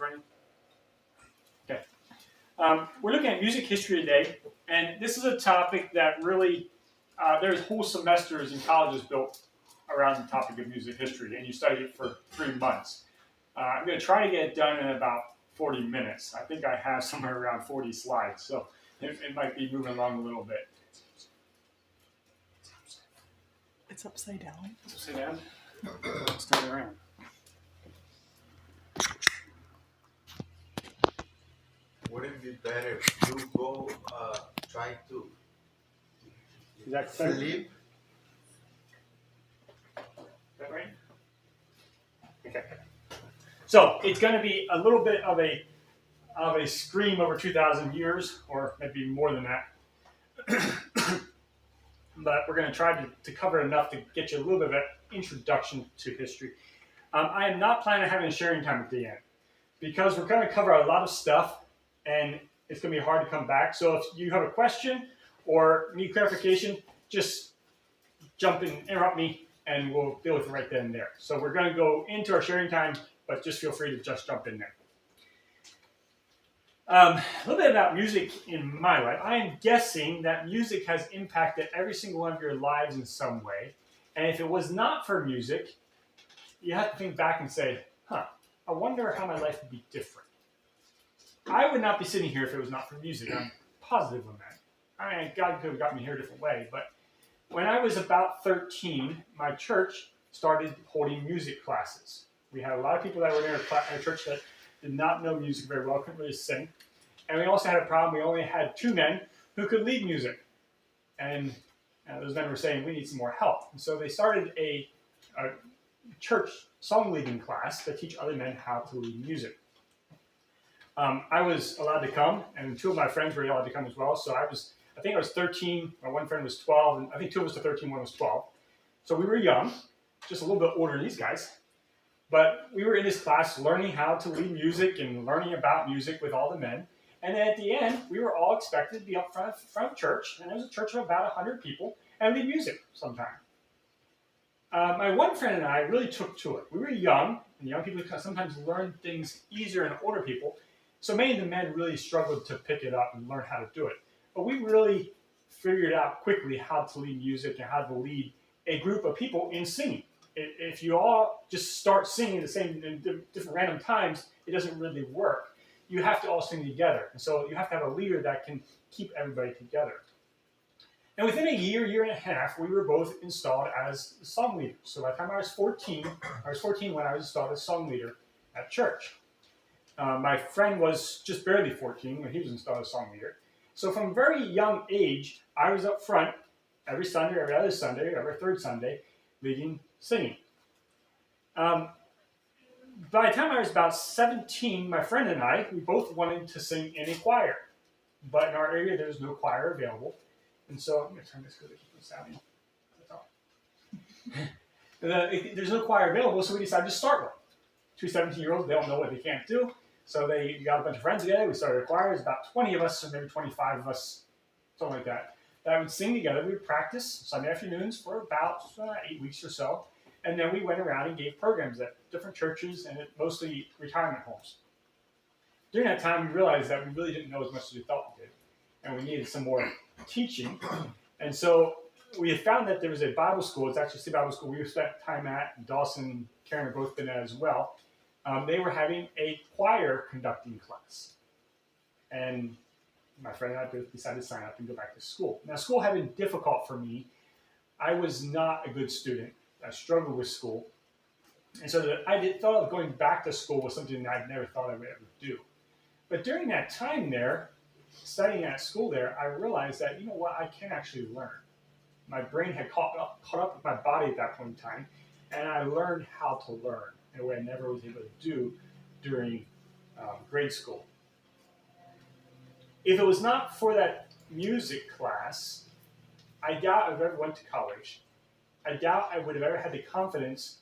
running? Okay. We're looking at music history today, and this is a topic that really, there's whole semesters in colleges built around the topic of music history, and you study it for 3 months. I'm going to try to get it done in about 40 minutes. I think I have somewhere around 40 slides, so it might be moving along a little bit. It's upside down. It's upside down? Let's turn it around. Wouldn't it be better if you go try to Is that clear? flip? Is that right? Okay. So it's going to be a little bit of a scream over 2,000 years, or maybe more than that. But we're going to try to cover enough to get you a little bit of an introduction to history. I am not planning on having a sharing time at the end, because we're going to cover a lot of stuff, and it's going to be hard to come back. So if you have a question or need clarification, just jump in, interrupt me, and we'll deal with it right then and there. So we're going to go into our sharing time, but just feel free to just jump in there. A little bit about music in my life. I am guessing that music has impacted every single one of your lives in some way. And if it was not for music, you have to think back and say, I wonder how my life would be different. I would not be sitting here if it was not for music. I'm positive on that. I mean, God could have got me here a different way, but when I was about 13, my church started holding music classes. We had a lot of people that were in our church that did not know music very well, couldn't really sing. And we also had a problem. We only had 2 men who could lead music. And those men were saying, we need some more help. And so they started a church song leading class to teach other men how to lead music. I was allowed to come, and 2 of my friends were allowed to come as well. So I think I was 13, my one friend was 12, and I think 2 of us were 13, one was 12. So we were young, just a little bit older than these guys. But we were in this class learning how to lead music and learning about music with all the men. And then at the end, we were all expected to be up front of church, and there was a church of about 100 people, and lead music sometime. My one friend and I really took to it. We were young, and young people sometimes learn things easier than older people. So many of the men really struggled to pick it up and learn how to do it. But we really figured out quickly how to lead music and how to lead a group of people in singing. If you all just start singing the same in different random times, it doesn't really work. You have to all sing together. And so you have to have a leader that can keep everybody together. And within a year and a half, we were both installed as song leaders. So by the time I was 14 when I was installed as song leader at church. My friend was just barely 14 when he was installed as song leader. So from a very young age, I was up front every Sunday, every other Sunday, every third Sunday, leading singing. By the time I was about 17, my friend and I, we both wanted to sing in a choir. But in our area, there was no choir available. And so, I'm going to turn this because it keeps sounding. That's all. There's no choir available, so we decided to start one. 2 17-year-olds, they don't know what they can't do. So we got a bunch of friends together. We started a choir. There's about 20 of us, or maybe 25 of us, something like that. That would sing together. We would practice Sunday afternoons for about 8 weeks or so. And then we went around and gave programs at different churches and at mostly retirement homes. During that time, we realized that we really didn't know as much as we thought we did. And we needed some more teaching. And so we had found that there was a Bible school. It's actually a Bible school we spent time at. Dawson and Karen have both been at as well. They were having a choir conducting class. And my friend and I decided to sign up and go back to school. Now, school had been difficult for me. I was not a good student. I struggled with school. And so thought of going back to school was something that I'd never thought I would ever do. But during that time there, studying at school there, I realized that, you know what, I can actually learn. My brain had caught up with my body at that point in time, and I learned how to learn in a way I never was able to do during grade school. If it was not for that music class, I doubt I would have ever went to college. I doubt I would have ever had the confidence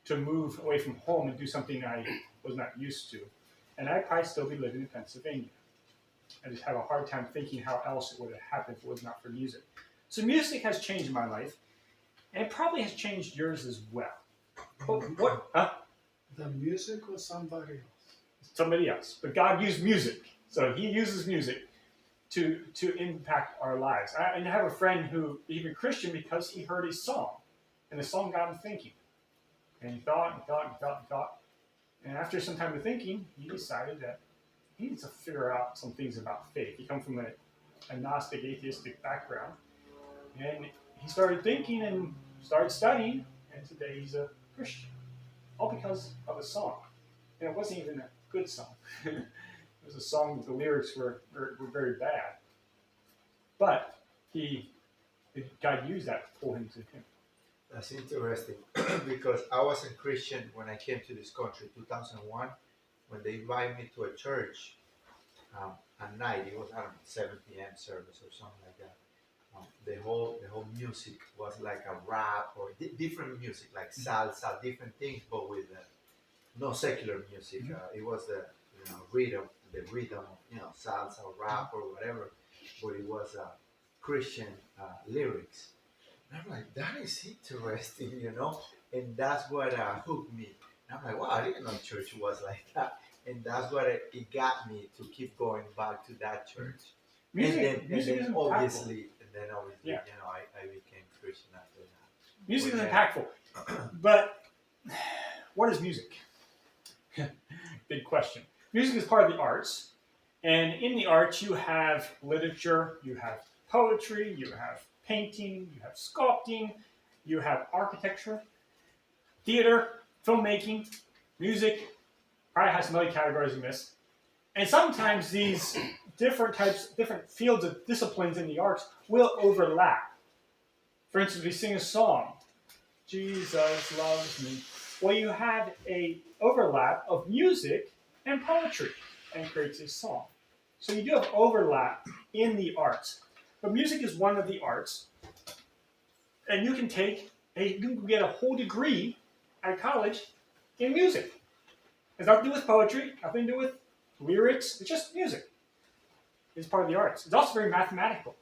to move away from home and do something I was not used to. And I'd probably still be living in Pennsylvania. I just have a hard time thinking how else it would have happened if it was not for music. So music has changed my life, and it probably has changed yours as well. But what? The music or somebody else? somebody else. But God used music. So he uses music to impact our lives. I have a friend who became a Christian because he heard a song. And the song got him thinking. And he thought and thought and thought and thought. And after some time of thinking, he decided that he needs to figure out some things about faith. He comes from a Gnostic, atheistic background. And he started thinking and started studying. And today he's a Christian. All because of a song. And it wasn't even a good song. It was a song that the lyrics were very bad. But God used that to pull him to him. That's interesting because I wasn't Christian when I came to this country, 2001, when they invited me to a church at night. It was, I don't know, 7 p.m. service or something like that. The whole music was like a rap or different music, like salsa, different things, but with no secular music. It was the rhythm of salsa or rap or whatever, but it was Christian lyrics. And I'm like, that is interesting, and that's what hooked me. And I'm like, wow, I didn't know church was like that, and that's what it got me to keep going back to that church. Music Obviously, yeah. I became Christian after that. Music is impactful. But what is music? Big question. Music is part of the arts. And in the arts, you have literature, you have poetry, you have painting, you have sculpting, you have architecture, theater, filmmaking, music, probably has some other categories in this. And sometimes these different fields of disciplines in the arts will overlap. For instance, we sing a song, Jesus loves me. Well, you have a overlap of music and poetry and creates a song. So you do have overlap in the arts. But music is one of the arts. And you can get a whole degree at college in music. It's nothing to do with poetry, nothing to do with lyrics, it's just music. It's part of the arts. It's also very mathematical.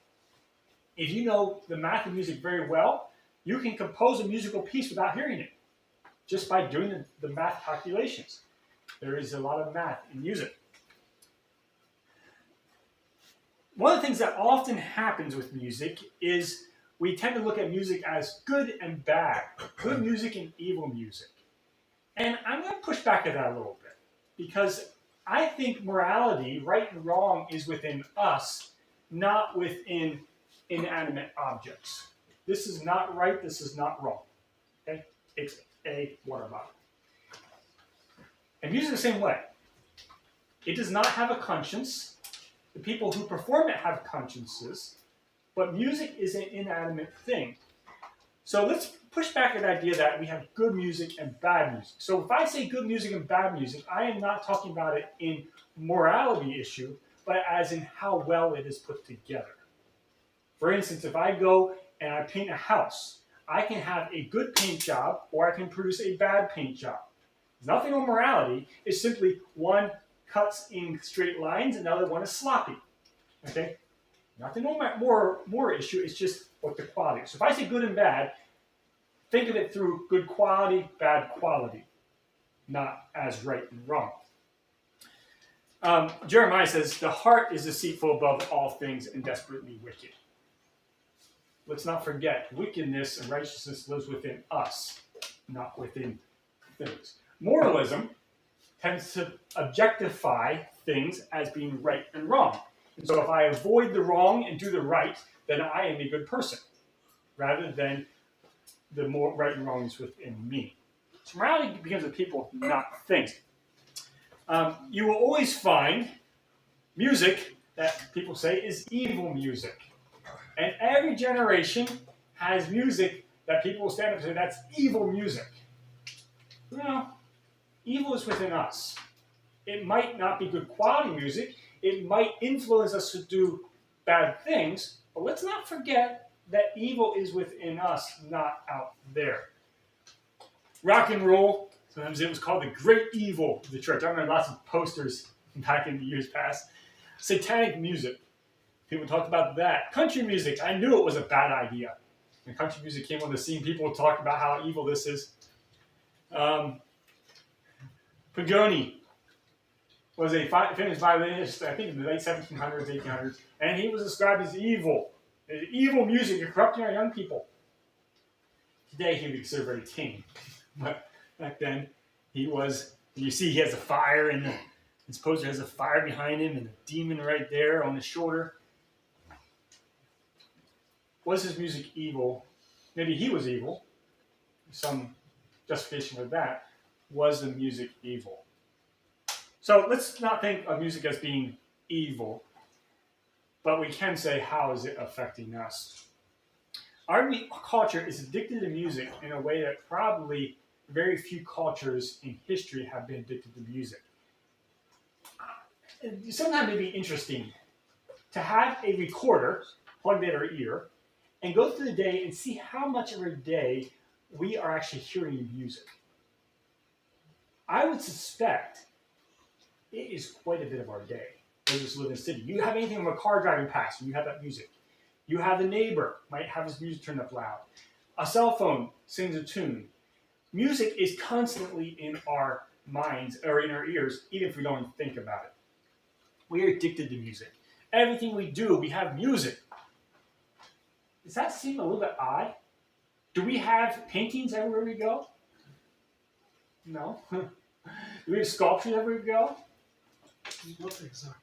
If you know the math and music very well, you can compose a musical piece without hearing it, just by doing the math calculations. There is a lot of math in music. One of the things that often happens with music is we tend to look at music as good and bad, good music and evil music. And I'm going to push back at that a little bit, because I think morality, right and wrong, is within us, not within inanimate objects. This is not right, this is not wrong. Okay? It's a water bottle. And music the same way. It does not have a conscience. The people who perform it have consciences, but music is an inanimate thing. So let's push back at the idea that we have good music and bad music. So if I say good music and bad music, I am not talking about it in morality issue, but as in how well it is put together. For instance, if I go and I paint a house, I can have a good paint job or I can produce a bad paint job. There's nothing on morality. It's simply one cuts in straight lines and the other one is sloppy. Okay? Nothing more issue. It's just what the quality is. So if I say good and bad, think of it through good quality, bad quality, not as right and wrong. Jeremiah says, the heart is deceitful above all things and desperately wicked. Let's not forget, wickedness and righteousness lives within us, not within things. Moralism tends to objectify things as being right and wrong. And so if I avoid the wrong and do the right, then I am a good person, rather than the more right and wrong is within me. So morality begins with people, not things. You will always find music that people say is evil music. And every generation has music that people will stand up and say, that's evil music. No, evil is within us. It might not be good quality music. It might influence us to do bad things. But let's not forget that evil is within us, not out there. Rock and roll, sometimes it was called the great evil of the church. I remember lots of posters back in the years past. Satanic music. People talked about that. Country music, I knew it was a bad idea. When country music came on the scene, people would talk about how evil this is. Pagani, was a famous violinist, I think in the late 1700s, 1800s, and he was described as evil. Evil music, you're corrupting our young people. Today he would be considered very tame, but back then he was. You see, he has a fire, and his poster has a fire behind him, and a demon right there on his shoulder. Was his music evil? Maybe he was evil. Some justification for that. Was the music evil? So let's not think of music as being evil, but we can say, how is it affecting us? Our culture is addicted to music in a way that probably very few cultures in history have been addicted to music. Sometimes it'd be interesting to have a recorder plugged in our ear and go through the day and see how much of our day we are actually hearing music. I would suspect it is quite a bit of our day. Those of us who live in the city. You have anything from a car driving past, and you have that music. You have the neighbor, might have his music turned up loud. A cell phone sings a tune. Music is constantly in our minds, or in our ears, even if we don't even think about it. We are addicted to music. Everything we do, we have music. Does that seem a little bit odd? Do we have paintings everywhere we go? No. Do we have sculptures everywhere we go? Not exactly.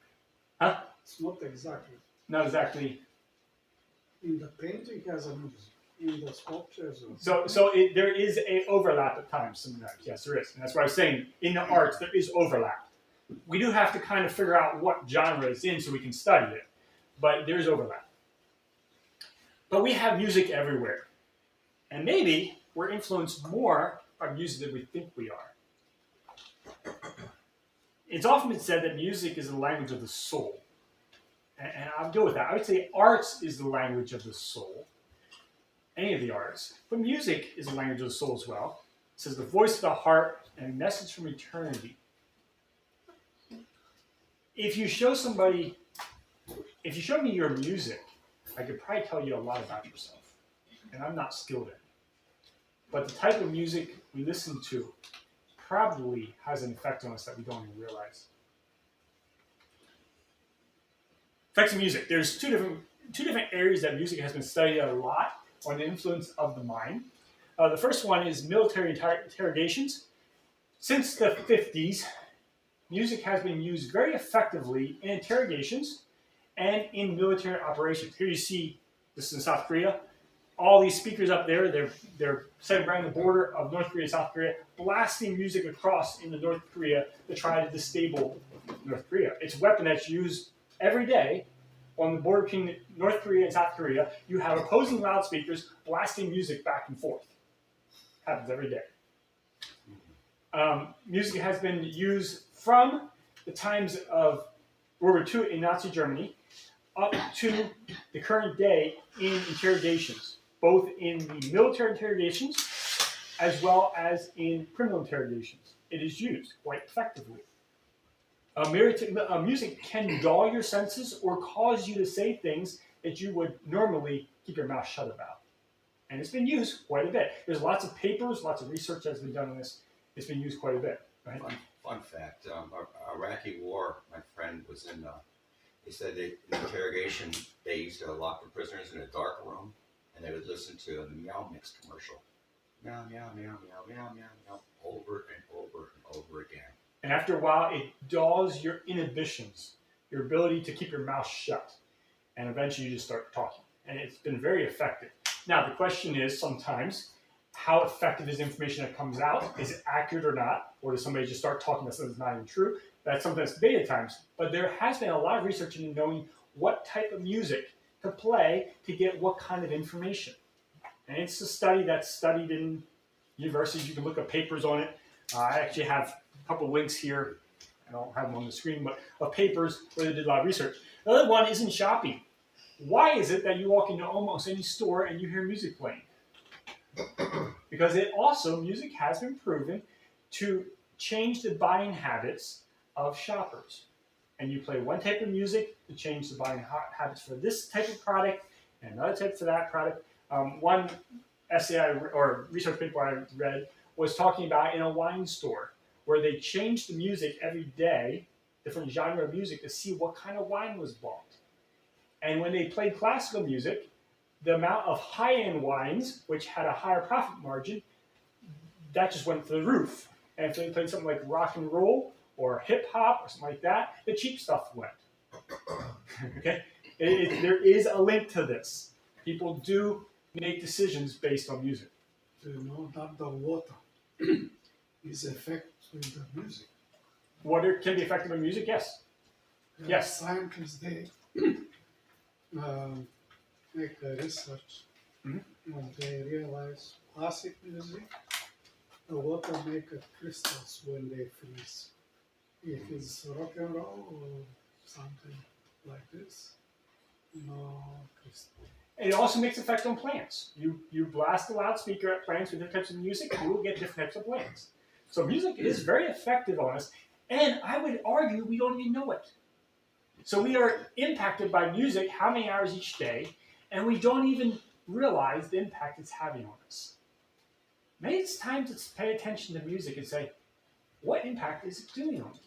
Huh? It's not exactly. Not exactly. In the painting has a music. In the sculptures. There is an overlap at times. Sometimes, yes, there is, and that's why I was saying in the arts there is overlap. We do have to kind of figure out what genre it's in so we can study it, but there is overlap. But we have music everywhere, and maybe we're influenced more by music than we think we are. It's often been said that music is the language of the soul, and I'll go with that. I would say arts is the language of the soul. Any of the arts, but music is the language of the soul as well. It says the voice of the heart and a message from eternity. If you show me your music, I could probably tell you a lot about yourself, and I'm not skilled in it. But the type of music we listen to probably has an effect on us that we don't even realize. Effects of music. There's two different areas that music has been studied a lot on the influence of the mind. The first one is military interrogations. Since the 50s, music has been used very effectively in interrogations and in military operations. Here you see, this is in South Korea, all these speakers up there, they're sitting around the border of North Korea and South Korea, blasting music across into North Korea to try to destabilize North Korea. It's a weapon that's used every day on the border between North Korea and South Korea. You have opposing loudspeakers blasting music back and forth. Happens every day. Music has been used from the times of World War II in Nazi Germany up to the current day in interrogations, both in the military interrogations as well as in criminal interrogations. It is used quite effectively. Music can dull your senses or cause you to say things that you would normally keep your mouth shut about. And it's been used quite a bit. There's lots of papers, lots of research that's been done on this. It's been used quite a bit. Right? Fun fact, Iraqi war, my friend was in, he said in interrogation, they used to lock the prisoners in a dark room, and they would listen to the Meow Mix commercial. Meow, meow, meow, meow, meow, meow, meow, over and over and over again. And after a while, it dulls your inhibitions, your ability to keep your mouth shut. And eventually you just start talking. And it's been very effective. Now, the question is sometimes, how effective is information that comes out? Is it accurate or not? Or does somebody just start talking about something that's not even true? That's sometimes debated at times. But there has been a lot of research into knowing what type of music to play to get what kind of information. And it's a study that's studied in universities. You can look up papers on it. I actually have a couple links here. I don't have them on the screen, but of papers where they did a lot of research. The other one is in shopping. Why is it that you walk into almost any store and you hear music playing? Because music has been proven to change the buying habits of shoppers. And you play one type of music to change the buying habits for this type of product and another type for that product. One essay or research paper I read was talking about in a wine store where they changed the music every day different genre of music to see what kind of wine was bought. And when they played classical music, the amount of high-end wines, which had a higher profit margin, that just went through the roof. And if they played something like rock and roll or hip hop or something like that, the cheap stuff went. Okay, there is a link to this. People do make decisions based on music. Do you know that the water is affected with the music? Water can be affected by music, yes. Yes. Scientists, they make a research Mhm. when they realize classic music, the water make crystals when they freeze. If it's rock and roll or something like this, no crystal. It also makes effect on plants. You blast a loudspeaker at plants with different types of music, you will get different types of plants. So music is very effective on us, and I would argue we don't even know it. So we are impacted by music how many hours each day, and we don't even realize the impact it's having on us. Maybe it's time to pay attention to music and say, what impact is it doing on me?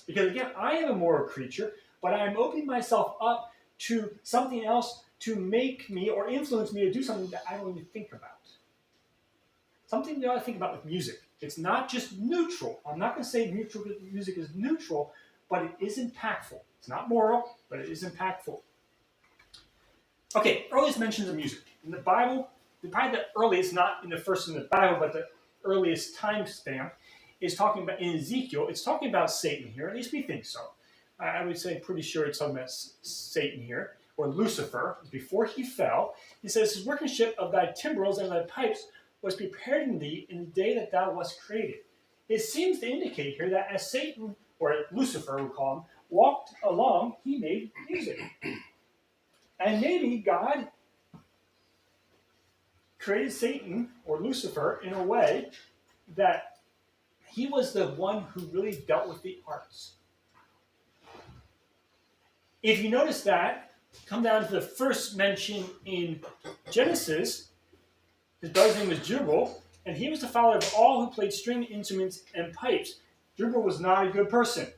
Because again, I am a moral creature, but I'm opening myself up to something else to make me or influence me to do something that I don't even think about. Something you ought to think about with music. It's not just neutral. I'm not going to say music is neutral, but it is impactful. It's not moral, but it is impactful. Okay, earliest mentions of music. In the Bible, probably the earliest, not in the first in the Bible, but the earliest time stamp is talking about, in Ezekiel, it's talking about Satan here, at least we think so. I would say pretty sure it's talking about Satan here, or Lucifer, before he fell. He says, his workmanship of thy timbrels and thy pipes was prepared in thee in the day that thou wast created. It seems to indicate here that as Satan, or Lucifer we call him, walked along, he made music. And maybe God created Satan, or Lucifer, in a way that he was the one who really dealt with the arts. If you notice that, come down to the first mention in Genesis, his brother's name was Jubal, and he was the father of all who played string instruments and pipes. Jubal was not a good person.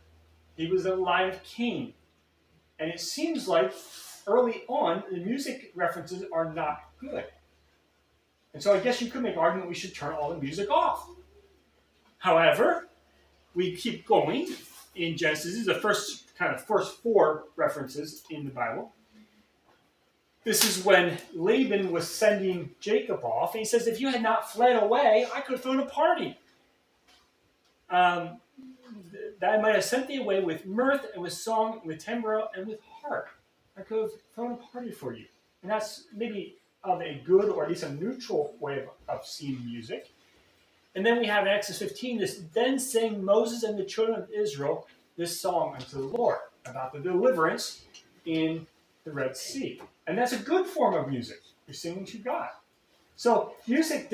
He was a line of Cain. And it seems like early on, the music references are not good. And so I guess you could make an argument we should turn all the music off. However, we keep going in Genesis. This is the first four references in the Bible. This is when Laban was sending Jacob off, and he says, if you had not fled away, I could have thrown a party. That I might have sent thee away with mirth and with song, and with timbrel and with harp. I could have thrown a party for you. And that's maybe of a good or at least a neutral way of seeing music. And then we have in Exodus 15 this, then sang Moses and the children of Israel this song unto the Lord about the deliverance in the Red Sea. And that's a good form of music. You're singing to God. So music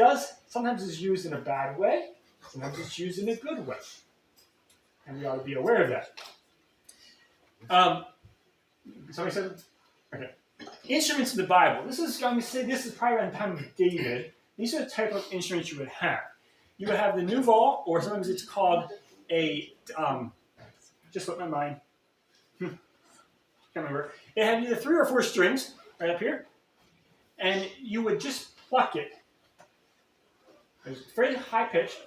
sometimes is used in a bad way, sometimes it's used in a good way. And we ought to be aware of that. Somebody said, okay. Instruments in the Bible. This is probably around the time of David. These are the type of instruments you would have. You would have the Nuval, or sometimes it's called a, just slipped my mind. Can't remember. It had either 3 or 4 strings right up here, and you would just pluck it. It's very high pitched.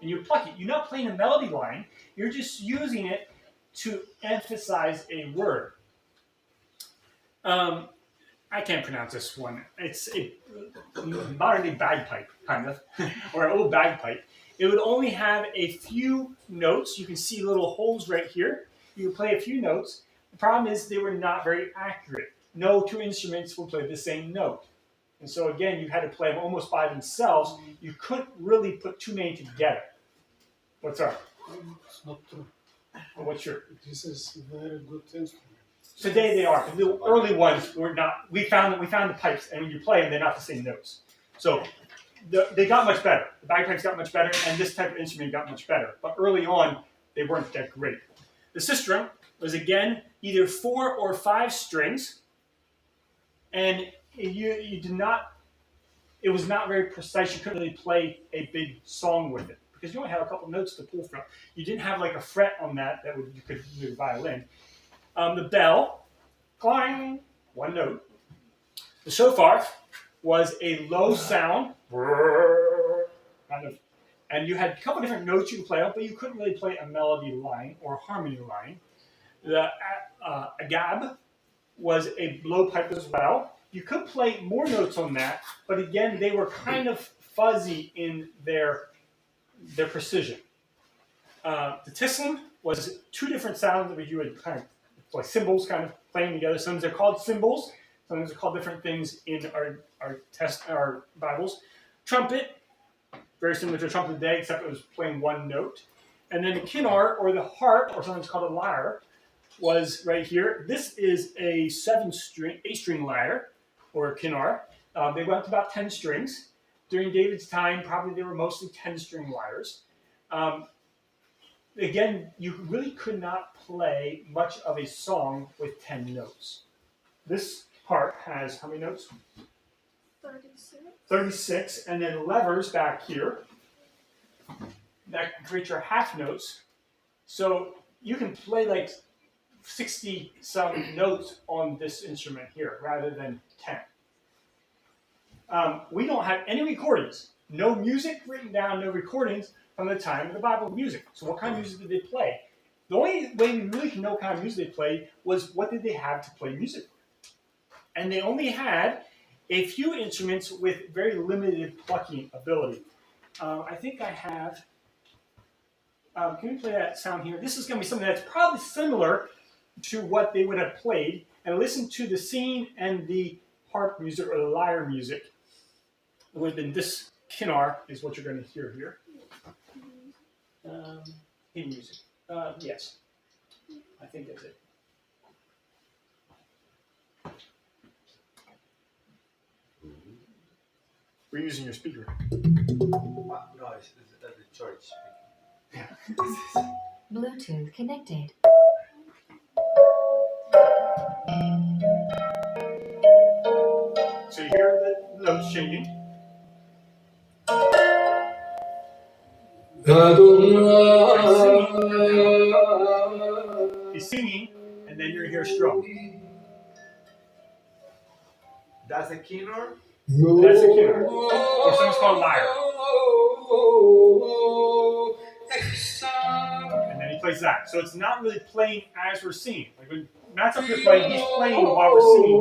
And you pluck it. You're not playing a melody line. You're just using it to emphasize a word. I can't pronounce this one. It's a modern-day bagpipe, kind of, or an old bagpipe. It would only have a few notes. You can see little holes right here. You would play a few notes. The problem is they were not very accurate. No two instruments will play the same note. And so again, you had to play them almost by themselves. You couldn't really put too many together. What's up? It's not true. Well, what's your? This is a very good instrument. Today they are. The early ones were not. We found the pipes, and when you play them, they're not the same notes. So they got much better. The bagpipes got much better, and this type of instrument got much better. But early on, they weren't that great. The sistrum was again either 4 or 5 strings, and you did not. It was not very precise. You couldn't really play a big song with it because you only have a couple notes to pull from. You didn't have like a fret on that you could do the violin. The bell, clang, one note. The shofar was a low sound, kind of, and you had a couple different notes you could play on, but you couldn't really play a melody line or harmony line. The agab was a blowpipe as well. You could play more notes on that, but again, they were kind of fuzzy in their precision. The tislim was two different sounds that you would kind of like cymbals kind of playing together. Sometimes they're called cymbals. Sometimes they're called different things in our Bibles. Trumpet, very similar to a trumpet today, except it was playing one note. And then the kinnor, or the harp, or sometimes called a lyre, was right here. This is a 8-string lyre, or kinnor. They went up to about 10 strings. During David's time, probably they were mostly 10-string lyres. Again, you really could not play much of a song with 10 notes. This part has how many notes? 36. 36, and then levers back here that create your half notes. So you can play like 60 some notes on this instrument here rather than 10. We don't have any recordings, no music written down, no recordings from the time of the Bible music. So what kind of music did they play? The only way we really can know what kind of music they played was what did they have to play music with. And they only had a few instruments with very limited plucking ability. I think I have, can we play that sound here? This is going to be something that's probably similar to what they would have played. And listen to the singing and the harp music or the lyre music. It would have been this kinnor is what you're going to hear here. In music. Yes. I think that's it. We're using your speaker. No, it's at the church. Bluetooth connected. So you hear the notes changing. He's singing, and then you're here strum. That's a kinnor? That's a kinnor. Or sometimes called lyre. And then he plays that. So it's not really playing as we're singing. Like when Matt's up here playing, he's playing while we're singing.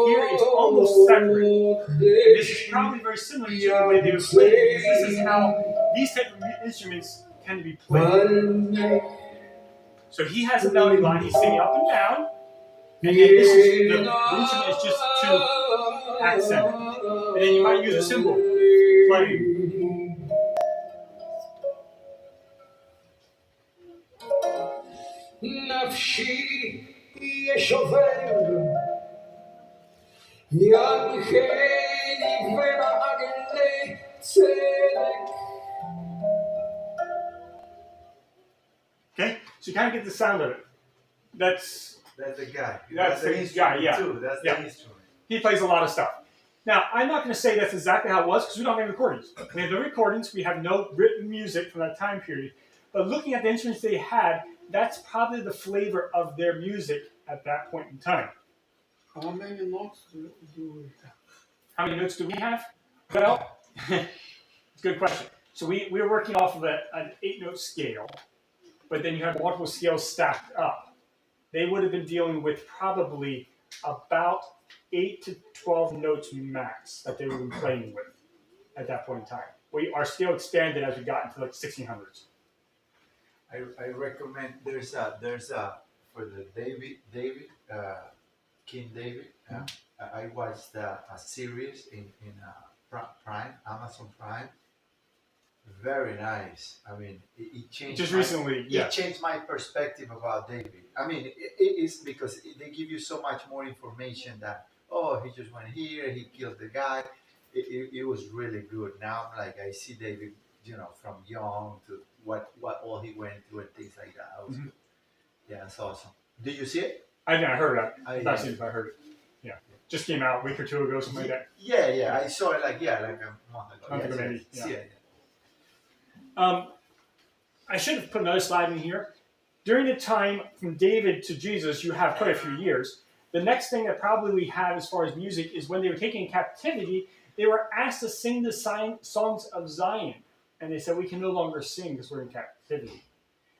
Here it's almost separate. And this is probably very similar to the way they would play it, because this is how these type of instruments can be played. So he has a melody line, he's singing up and down, and then this is the instrument is just to accent it. And then you might use a cymbal playing. נפשי ישובר, ינחני ומעגלי צדק. Okay, so you kind of get the sound of it. That's the guy. That's the the instrument guy, yeah. too. That's Yeah. the instrument. he plays a lot of stuff. Now, I'm not going to say that's exactly how it was because we don't have any recordings. We have no recordings. We have no written music from that time period. But looking at the instruments they had, that's probably the flavor of their music at that point in time. How many notes do we have? How many notes do we have? Well, it's a good question. So we were working off of an 8-note scale, but then you have multiple scales stacked up. They would have been dealing with probably about 8 to 12 notes max that they would have been playing with at that point in time. Our scale expanded as we got into like 1600s. I recommend there's a for the King David. I watched a series in Prime, Amazon Prime. Very nice. I mean, it changed. Just recently, yeah. It changed my perspective about David. I mean, it is because they give you so much more information that he just went here, he killed the guy. It was really good. Now, like I see David, from young to what all he went through and things like that. That was good. Yeah, it's awesome. Did you see it? I heard it. I Not seen it, but I heard it. Yeah. Just came out a week or two ago, something like that. Yeah. I saw it like a month ago. Month ago, maybe, yeah. Yeah. I should have put another slide in here. During the time from David to Jesus, you have quite a few years. The next thing that probably we have as far as music is when they were taken in captivity, they were asked to sing the songs of Zion. And they said, we can no longer sing because we're in captivity.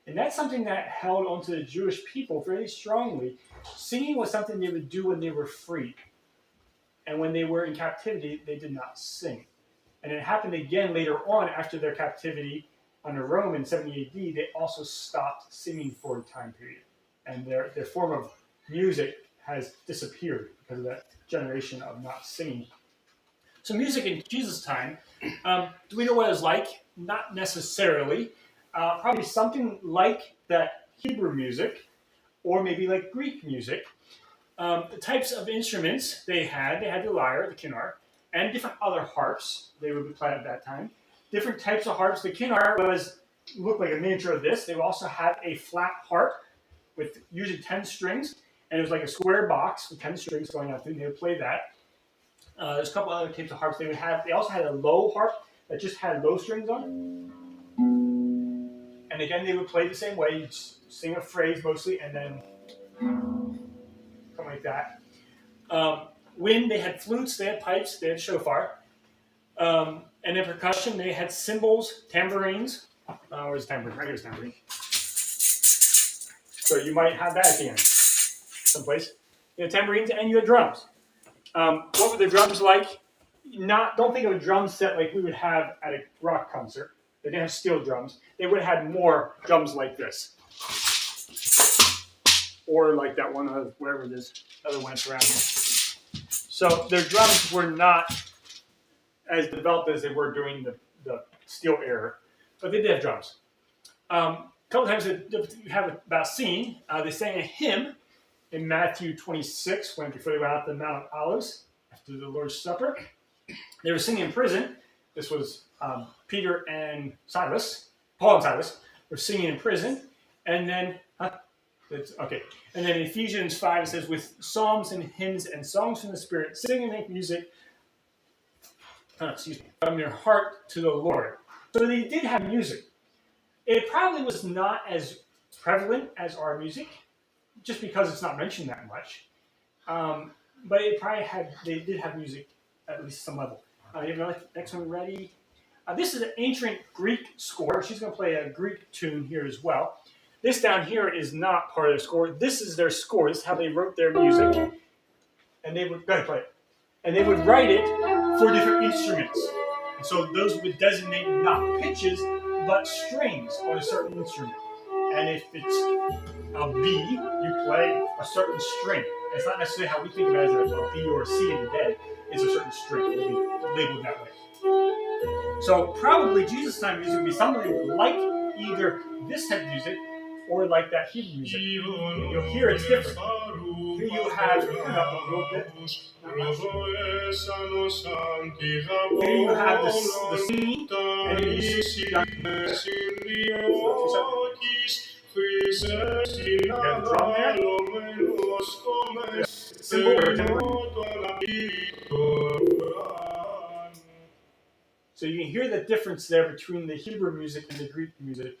And that's something that held onto the Jewish people very strongly. Singing was something they would do when they were free. And when they were in captivity, they did not sing. And it happened again later on after their captivity under Rome in 70 AD. They also stopped singing for a time period. And their form of music has disappeared because of that generation of not singing. So music in Jesus' time, do we know what it was like? Not necessarily. Probably something like that Hebrew music, or maybe like Greek music. The types of instruments they had the lyre, the kinnor, and different other harps they would be played at that time. Different types of harps. The kinnor looked like a miniature of this. They would also have a flat harp with usually 10 strings, and it was like a square box with 10 strings going out through. They would play that. There's a couple other types of harps they would have. They also had a low harp that just had low strings on it. And again, they would play the same way. You'd sing a phrase mostly, and then something like that. Wind, they had flutes, they had pipes, they had shofar. And in percussion, they had cymbals, tambourines. Where's the tambourine? Right here's the tambourine. So you might have that at the end, someplace. You had tambourines and you had drums. What were the drums like? Don't think of a drum set like we would have at a rock concert. They didn't have steel drums. They would have had more drums like this. Or like that one, wherever this other one's around here. So their drums were not as developed as they were during the steel era. But they did have drums. A couple times you have about singing. They sang a hymn in Matthew 26, before they went out to the Mount of Olives after the Lord's Supper. They were singing in prison. This was Peter and Silas. Paul and Silas were singing in prison. And then, And then in Ephesians 5, it says, with psalms and hymns and songs from the Spirit, sing and make music from your heart to the Lord. So they did have music. It probably was not as prevalent as our music, just because it's not mentioned that much. But they did have music at least some level. You have the next one ready? This is an ancient Greek score. She's going to play a Greek tune here as well. This down here is not part of their score. This is their score. This is how they wrote their music. And they would, go ahead, play it. And they would write it for different instruments. And so those would designate not pitches, but strings on a certain instrument. And if it's a B, you play a certain string. It's not necessarily how we think of it as a B or a C in the dead. It's a certain string. It'll be labeled that way. So probably Jesus' time music would be something like either this type of music or like that Hebrew music. You'll hear it's different. Here you have, turn it up a little bit. Here you have the singing, and then you see you have the drum there. Cymbal or tambourine. So you can hear the difference there between the Hebrew music and the Greek music.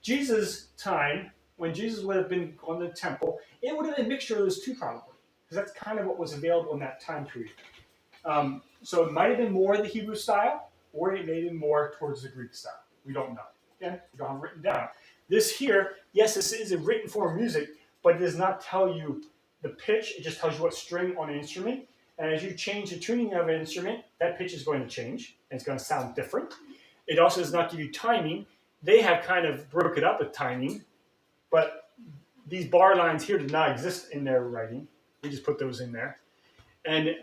Jesus' time, when Jesus would have been on the temple, it would have been a mixture of those two probably, because that's kind of what was available in that time period. So it might have been more the Hebrew style, or it may have been more towards the Greek style. We don't know. Again, we don't have it written down. This here, yes, this is a written form of music, but it does not tell you the pitch. It just tells you what string on an instrument. And as you change the tuning of an instrument, that pitch is going to change, and it's going to sound different. It also does not give you timing. They have kind of broke it up with timing, but these bar lines here did not exist in their writing. We just put those in there. And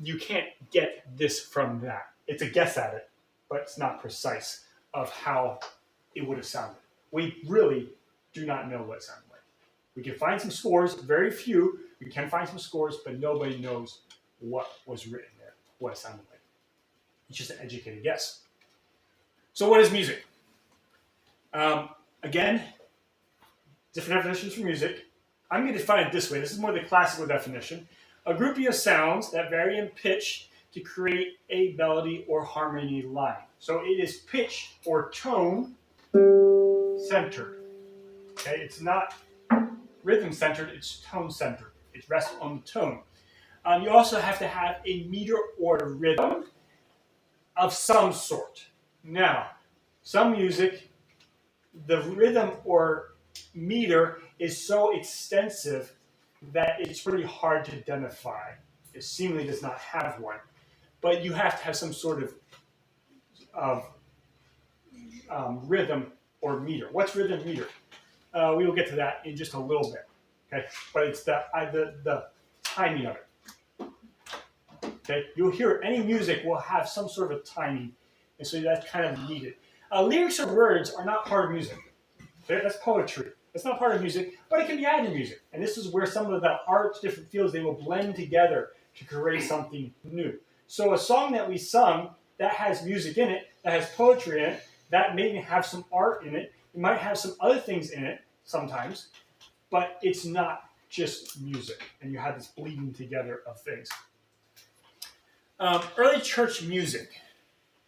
you can't get this from that. It's a guess at it, but it's not precise of how it would have sounded. We really do not know what it sounded like. We can find some scores, very few. We can find some scores, but nobody knows what was written there, what it sounded like. It's just an educated guess. So what is music? Again, different definitions for music. I'm going to define it this way. This is more the classical definition. A grouping of sounds that vary in pitch to create a melody or harmony line. So it is pitch or tone centered. Okay, it's not rhythm centered, it's tone centered. It rests on the tone. You also have to have a meter or rhythm of some sort. Now, some music, the rhythm or meter is so extensive that it's pretty hard to identify. It seemingly does not have one, but you have to have some sort of rhythm or meter. What's rhythm meter? We will get to that in just a little bit. Okay, but it's the timing of it. Okay, you'll hear any music will have some sort of a timing, and so that's kind of needed. Lyrics or words are not part of music. Okay? That's poetry. It's not part of music, but it can be added to music. And this is where some of the arts, different fields, they will blend together to create something new. So a song that we sung that has music in it, that has poetry in it, that may have some art in it, it might have some other things in it sometimes, but it's not just music. And you have this bleeding together of things. Early church music.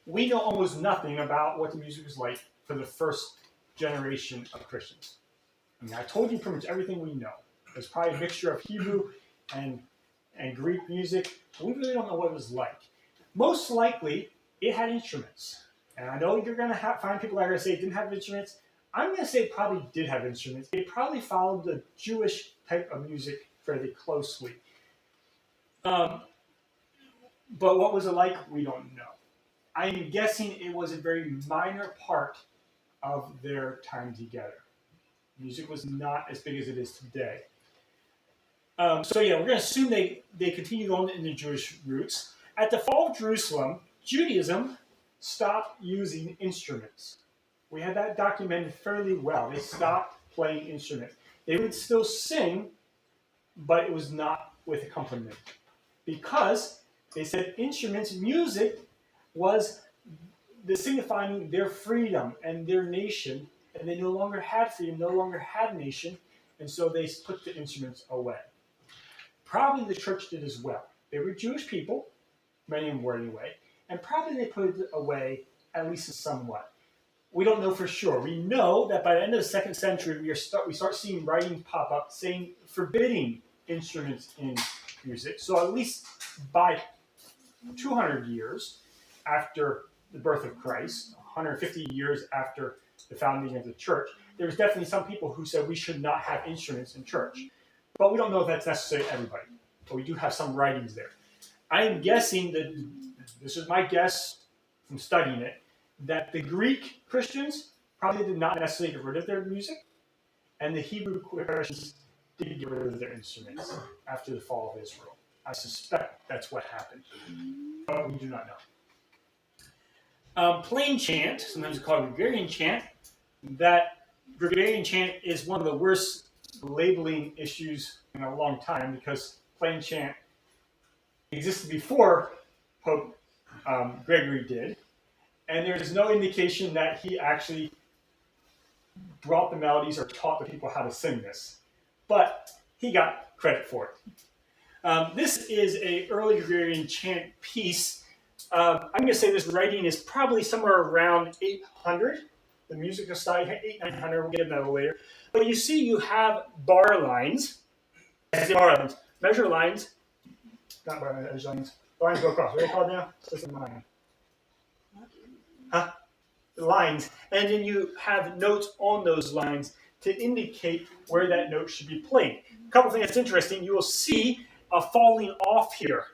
We know almost nothing about what the music was like for the first generation of Christians. I mean, I told you pretty much everything we know. There's probably a mixture of Hebrew and Greek music. We really don't know what it was like. Most likely, it had instruments. And I know you're going to find people that are going to say it didn't have instruments. I'm going to say it probably did have instruments. It probably followed the Jewish type of music fairly closely. But what was it like? We don't know. I'm guessing it was a very minor part of their time together. Music was not as big as it is today. So yeah, we're going to assume they continued on in the Jewish roots. At the fall of Jerusalem, Judaism stopped using instruments. We had that documented fairly well. They stopped playing instruments. They would still sing, but it was not with accompaniment. Because they said instruments, music, was the signifying their freedom and their nation, and they no longer had freedom, no longer had nation, and so they put the instruments away. Probably the church did as well. They were Jewish people, many of them were anyway, and probably they put it away at least somewhat. We don't know for sure. We know that by the end of the 2nd century, we start seeing writings pop up saying forbidding instruments in music. So at least by 200 years after the birth of Christ, 150 years after the founding of the church, there was definitely some people who said we should not have instruments in church. But we don't know if that's necessarily everybody. But we do have some writings there. I'm guessing that, this is my guess from studying it, that the Greek Christians probably did not necessarily get rid of their music, and the Hebrew Christians did get rid of their instruments after the fall of Israel. I suspect that's what happened, but we do not know. Plain chant, sometimes called Gregorian chant, that Gregorian chant is one of the worst labeling issues in a long time because plain chant existed before Pope Gregory did, and there's no indication that he actually brought the melodies or taught the people how to sing this, but he got credit for it. This is an early Gregorian chant piece. I'm going to say this writing is probably somewhere around 800. The music is starting at 800. We'll get into that later. But you see, you have bar lines. Measure lines. Not bar lines, measure lines. Lines go across. What are they called now? What's the line? Huh? Lines. And then you have notes on those lines to indicate where that note should be played. A couple things that's interesting. You will see a falling off here.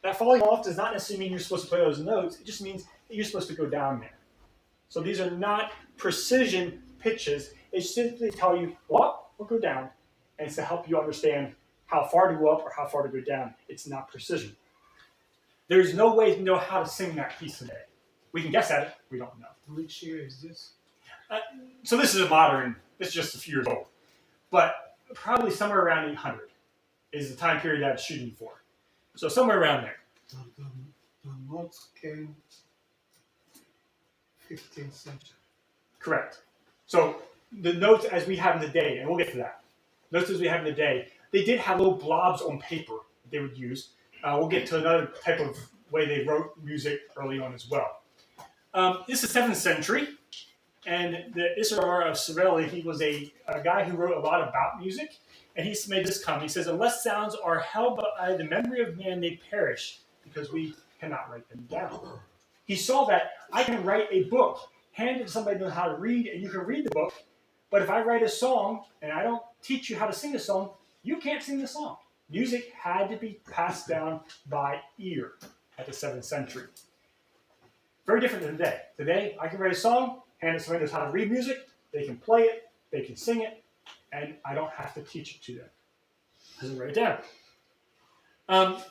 That falling off does not necessarily mean you're supposed to play those notes. It just means that you're supposed to go down there. So these are not precision pitches. They simply tell you go up or go down. And it's to help you understand how far to go up or how far to go down. It's not precision. There's no way to know how to sing that piece today. We can guess at it. We don't know. Which year is this? So this is a modern, this is just a few years old. But probably somewhere around 800 is the time period that it's shooting for. So somewhere around there. The notes came 15th century. Correct. So the notes as we have in the day, and we'll get to that. Notes as we have in the day, they did have little blobs on paper that they would use. We'll get to another type of way they wrote music early on as well. This is 7th century, And the Issachar of Savelli, he was a guy who wrote a lot about music. And he made this comment. He says, unless sounds are held by the memory of man, they perish because we cannot write them down. He saw that I can write a book, hand it to somebody who knows how to read, and you can read the book. But if I write a song and I don't teach you how to sing a song, you can't sing the song. Music had to be passed down by ear at the 7th century. Very different than today. Today, I can write a song, hand it to somebody who knows how to read music, they can play it, they can sing it, and I don't have to teach it to them. Doesn't write it down.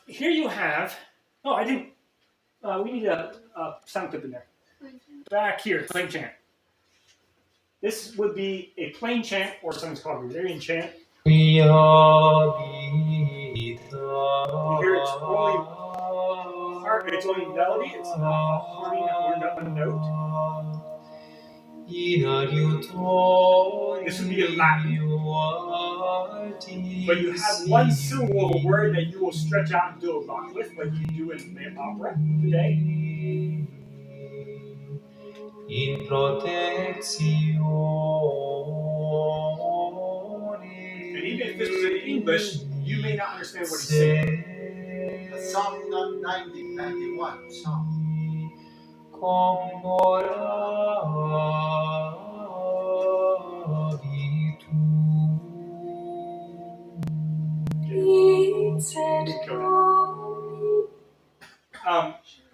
Here you have, we need a sound clip in there. Back here, plain chant. This would be a plain chant, or something's called a Gregorian chant. You hear it's only melody, it's not humming or a note. This would be in Latin. But you have one syllable of a word that you will stretch out and do a rock with, like you do in the opera today. In protezione. And even if this was in English, you may not understand what he's saying. The Psalm 91 Psalm.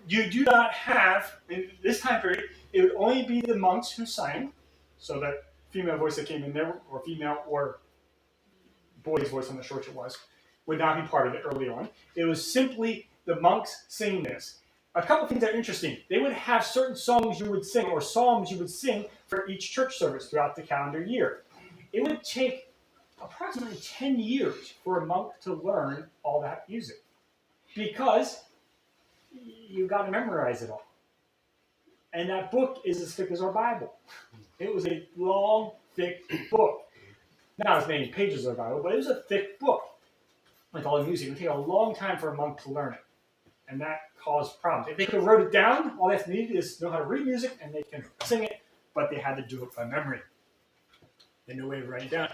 You do not have, in this time period, it would only be the monks who sang, so that female voice that came in there, or female or boy's voice, I'm not sure which it was, would not be part of it early on. It was simply the monks singing this. A couple things that are interesting. They would have certain songs you would sing, or psalms you would sing for each church service throughout the calendar year. It would take approximately 10 years for a monk to learn all that music, because you got to memorize it all. And that book is as thick as our Bible. It was a long, thick book. Not as many pages as our Bible, but it was a thick book. Like all the music, it would take a long time for a monk to learn it. And that caused problems. If they could have wrote it down, all they have to need is know how to read music, and they can sing it, but they had to do it by memory. They had no way of writing it down.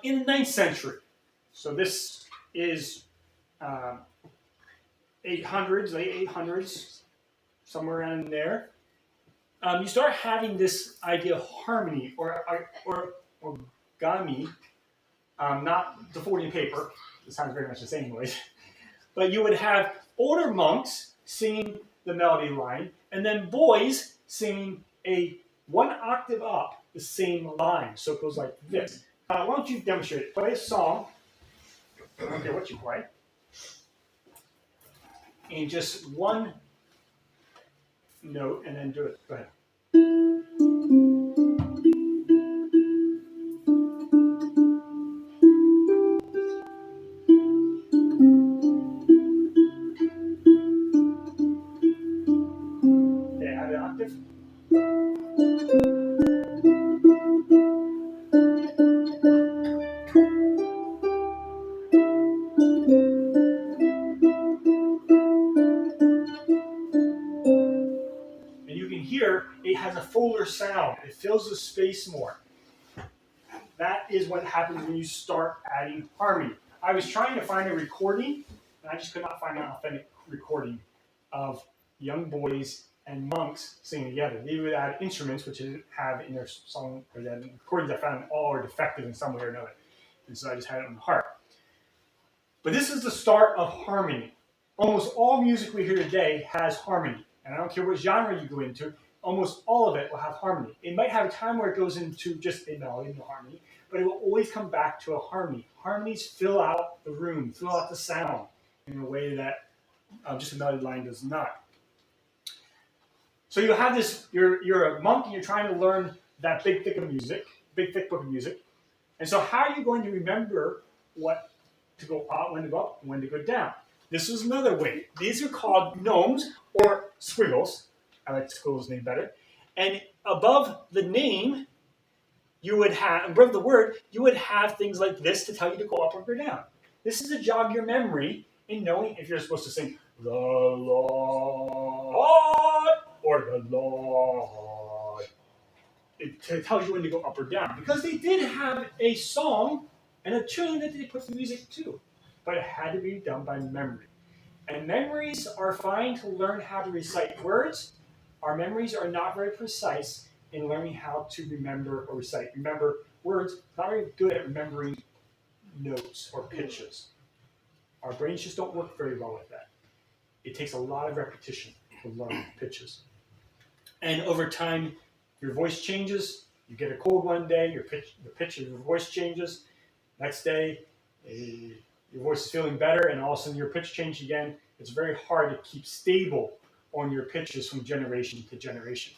In the 9th century, so this is 800s, late 800s, somewhere around there, you start having this idea of harmony or origami, not the 40 paper. It sounds very much the same ways. But you would have older monks singing the melody line, and then boys singing a 1 octave up the same line. So it goes like this. Why don't you demonstrate it? Play a song. I don't care what you play. In just one note, and then do it. Go ahead. Okay, add an octave. It has a fuller sound. It fills the space more. That is what happens when you start adding harmony. I was trying to find a recording, and I just could not find an authentic recording of young boys and monks singing together. They would add instruments, which they have in their song, or the recordings I found all are defective in some way or another. And so I just had it on the harp. But this is the start of harmony. Almost all music we hear today has harmony. And I don't care what genre you go into, almost all of it will have harmony. It might have a time where it goes into just a melody, no harmony, but it will always come back to a harmony. Harmonies fill out the room, fill out the sound in a way that just a melody line does not. So you have this, you're a monk and you're trying to learn that big thick book of music. And so how are you going to remember what to go up, when to go up, and when to go down? This is another way. These are called gnomes or squiggles. I like squiggles name better. And above the name, you would have, above the word, you would have things like this to tell you to go up or go down. This is to jog your memory in knowing if you're supposed to sing the Lord or the Lord. it tells you when to go up or down. Because they did have a song and a tune that they put the music to, but it had to be done by memory. And memories are fine to learn how to recite words. Our memories are not very precise in learning how to remember or recite. Remember words, not very good at remembering notes or pitches. Our brains just don't work very well with that. It takes a lot of repetition to learn pitches. And over time, your voice changes. You get a cold one day, the pitch of your voice changes. Next day, your voice is feeling better, and all of a sudden your pitch changed again. It's very hard to keep stable on your pitches from generation to generation.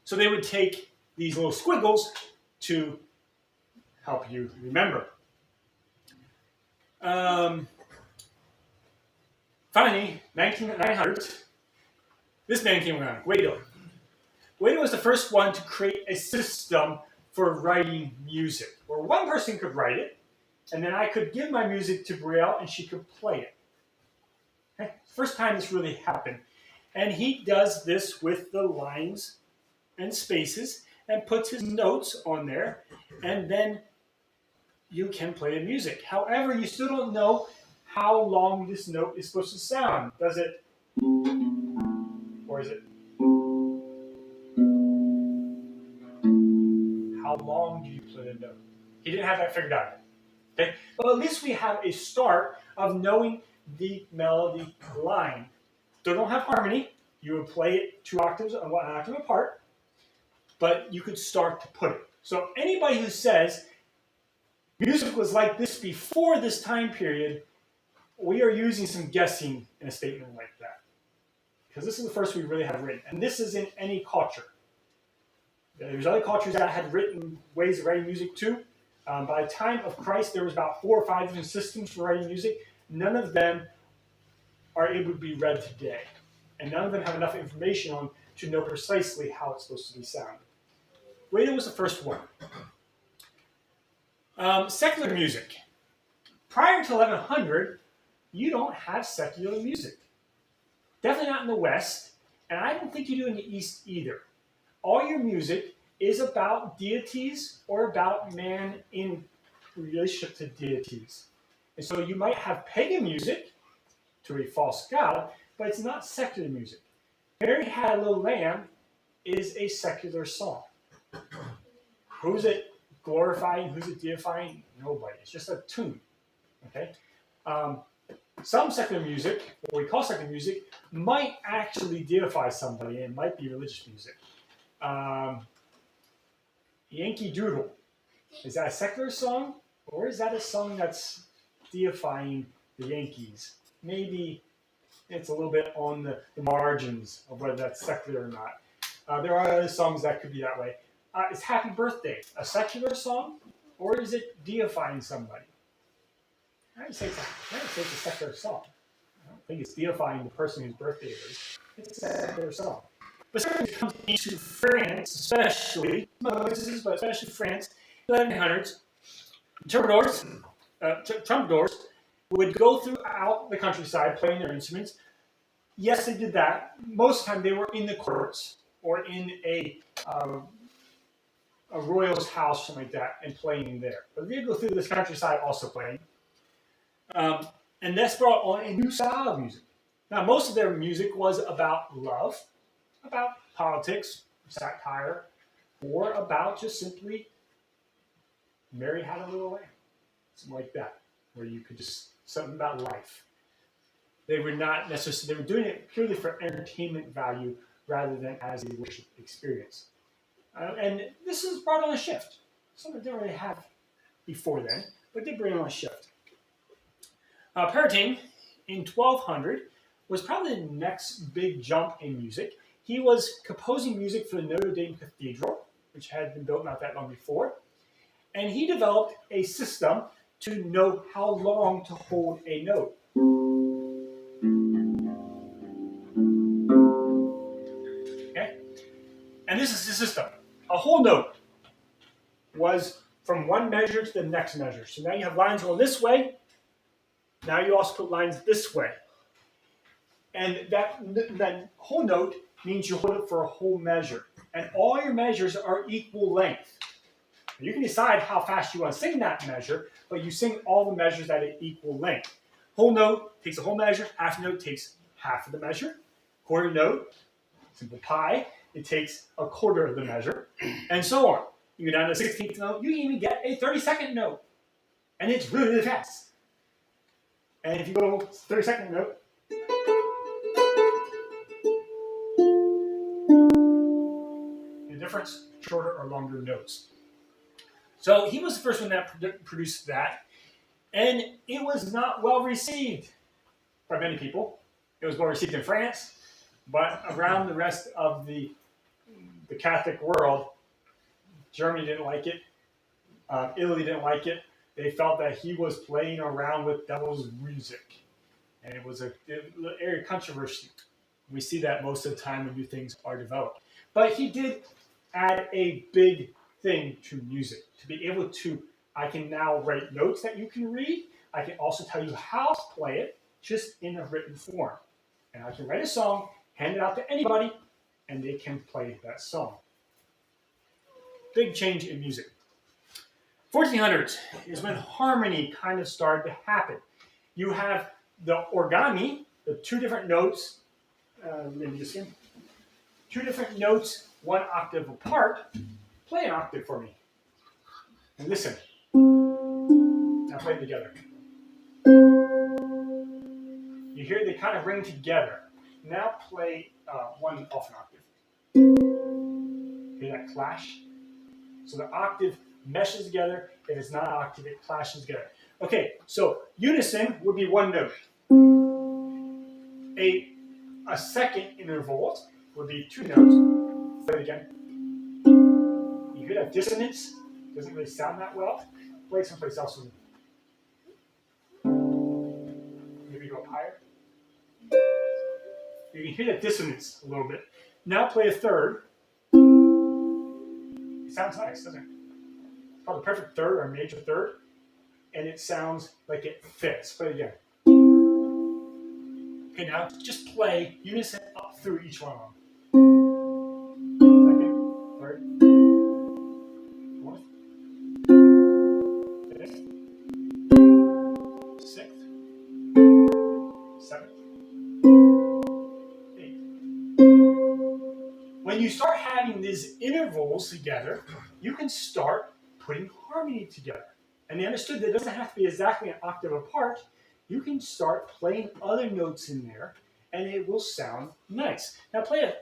So they would take these little squiggles to help you remember. Finally, 1900s, this man came around, Guido. Guido was the first one to create a system for writing music, where one person could write it, and then I could give my music to Brielle, and she could play it. Okay? First time this really happened. And he does this with the lines and spaces, and puts his notes on there, and then you can play the music. However, you still don't know how long this note is supposed to sound. Does it, or is it, how long do you play the note? He didn't have that figured out yet. Okay? Well, at least we have a start of knowing the melody line. They don't have harmony. You would play it 2 octaves and 1 octave apart, but you could start to put it. So anybody who says music was like this before this time period, we are using some guessing in a statement like that. Because this is the first we really have written. And this is in any culture. There's other cultures that had written ways of writing music too. By the time of Christ, there was about 4 or 5 different systems for writing music. None of them are able to be read today. And none of them have enough information on to know precisely how it's supposed to be sounded. Guido was the first one. Secular music. Prior to 1100, you don't have secular music. Definitely not in the West, and I don't think you do in the East either. All your music is about deities or about man in relationship to deities. And so you might have pagan music to a false god, but it's not secular music. Mary Had a Little Lamb is a secular song. Who's it glorifying? Who's it deifying? Nobody. It's just a tune. Okay. Some secular music, what we call secular music, might actually deify somebody. It might be religious music. Yankee Doodle. Is that a secular song, or is that a song that's deifying the Yankees? Maybe it's a little bit on the margins of whether that's secular or not. There are other songs that could be that way. Is Happy Birthday a secular song, or is it deifying somebody? I'd say it's a secular song. I don't think it's deifying the person whose birthday it is. It's a secular song. But certainly comes into France, especially, but especially France, 1100s, troubadours would go throughout the countryside playing their instruments. Yes, they did that. Most of the time they were in the courts or in a royal's house, something like that, and playing there. But they go through this countryside also playing. And that's brought on a new style of music. Now, most of their music was about love, about politics, satire, or about just simply Mary Had a Little Lamb, something like that, where you could just, something about life. They were not necessarily, they were doing it purely for entertainment value rather than as a worship experience. And this is brought on a shift. Something they didn't really have before then, but they bring on a shift. Perrotin, in 1200, was probably the next big jump in music. He was composing music for the Notre Dame Cathedral, which had been built not that long before. And he developed a system to know how long to hold a note. Okay? And this is the system. A whole note was from one measure to the next measure. So now you have lines going this way. Now you also put lines this way. And that whole note means you hold it for a whole measure. and all your measures are equal length. You can decide how fast you want to sing that measure, but you sing all the measures at an equal length. Whole note takes a whole measure, half note takes half of the measure. Quarter note, simple pi, it takes a quarter of the measure, and so on. You go down to the 16th note, you even get a 30-second note, and it's really, really fast. And if you go 30-second note, the difference, shorter or longer notes. So he was the first one that produced that, and it was not well received by many people. It was well received in France, but around the rest of the Catholic world, Germany didn't like it. Italy didn't like it. They felt that he was playing around with devil's music, and it was an area of controversy. We see that most of the time when new things are developed. But he did add a big thing to music, to be able to, I can now write notes that you can read. I can also tell you how to play it just in a written form. And I can write a song, hand it out to anybody, and they can play that song. Big change in music. 1400s is when harmony kind of started to happen. You have the origami, the two different notes, two different notes, one octave apart. Play an octave for me. And listen. Now play it together. You hear they kind of ring together. Now play one off an octave. Hear that clash? So the octave meshes together. If it's not an octave, it clashes together. Okay, so unison would be one note. A second interval would be two notes. Play it again. You hear that dissonance? Doesn't really sound that well. Play it someplace else with me. Maybe go up higher. You can hear that dissonance a little bit. Now play a third. It sounds nice, doesn't it? It's called a perfect third or a major third. And it sounds like it fits. Play it again. Okay, now just play unison up through each one of them. Second, third, fourth, fifth, sixth, seventh, eighth. When you start having these intervals together, you can start putting harmony together. And they understood that it doesn't have to be exactly an octave apart. You can start playing other notes in there, and it will sound nice. Now play it.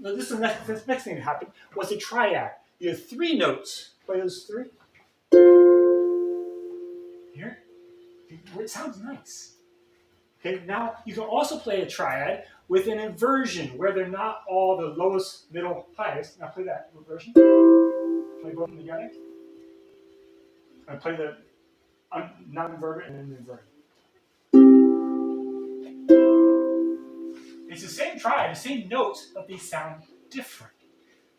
This is the next thing that happened was a triad. You have three notes. Play those three. Here, it sounds nice. Okay. Now you can also play a triad with an inversion where they're not all the lowest, middle, highest. Now play that inversion. Play both of them together. And play the non-inverted and then the inverted. It's the same triad, the same notes, but they sound different.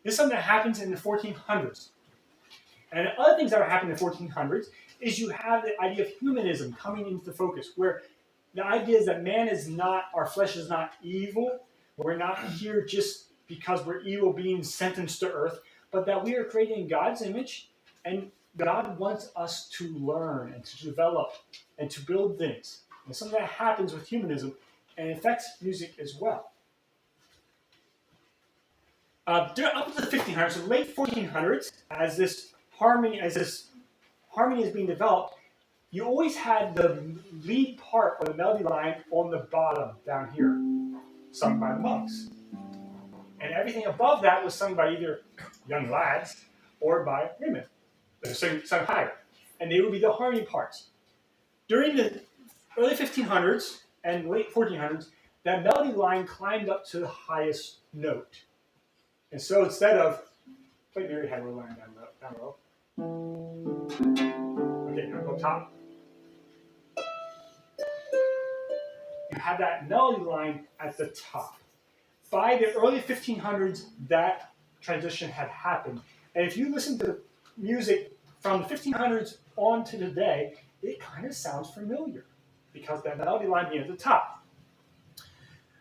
This is something that happens in the 1400s. And other things that are happening in the 1400s is you have the idea of humanism coming into focus, where the idea is that man is not, our flesh is not evil. We're not here just because we're evil beings sentenced to earth, but that we are created in God's image, and God wants us to learn and to develop and to build things. And something that happens with humanism and it affects music as well. Up to the 1500s, so late 1400s, as this harmony is being developed, you always had the lead part or the melody line on the bottom down here, sung by the monks. And everything above that was sung by either young lads or by women. They were sung higher. And they would be the harmony parts. During the early 1500s and late 1400s, that melody line climbed up to the highest note. And so instead of, play Mary Had a line down low. Okay, now go top. You have that melody line at the top. By the early 1500s, that transition had happened. And if you listen to music from the 1500s on to today, it kind of sounds familiar because that melody line being at the top.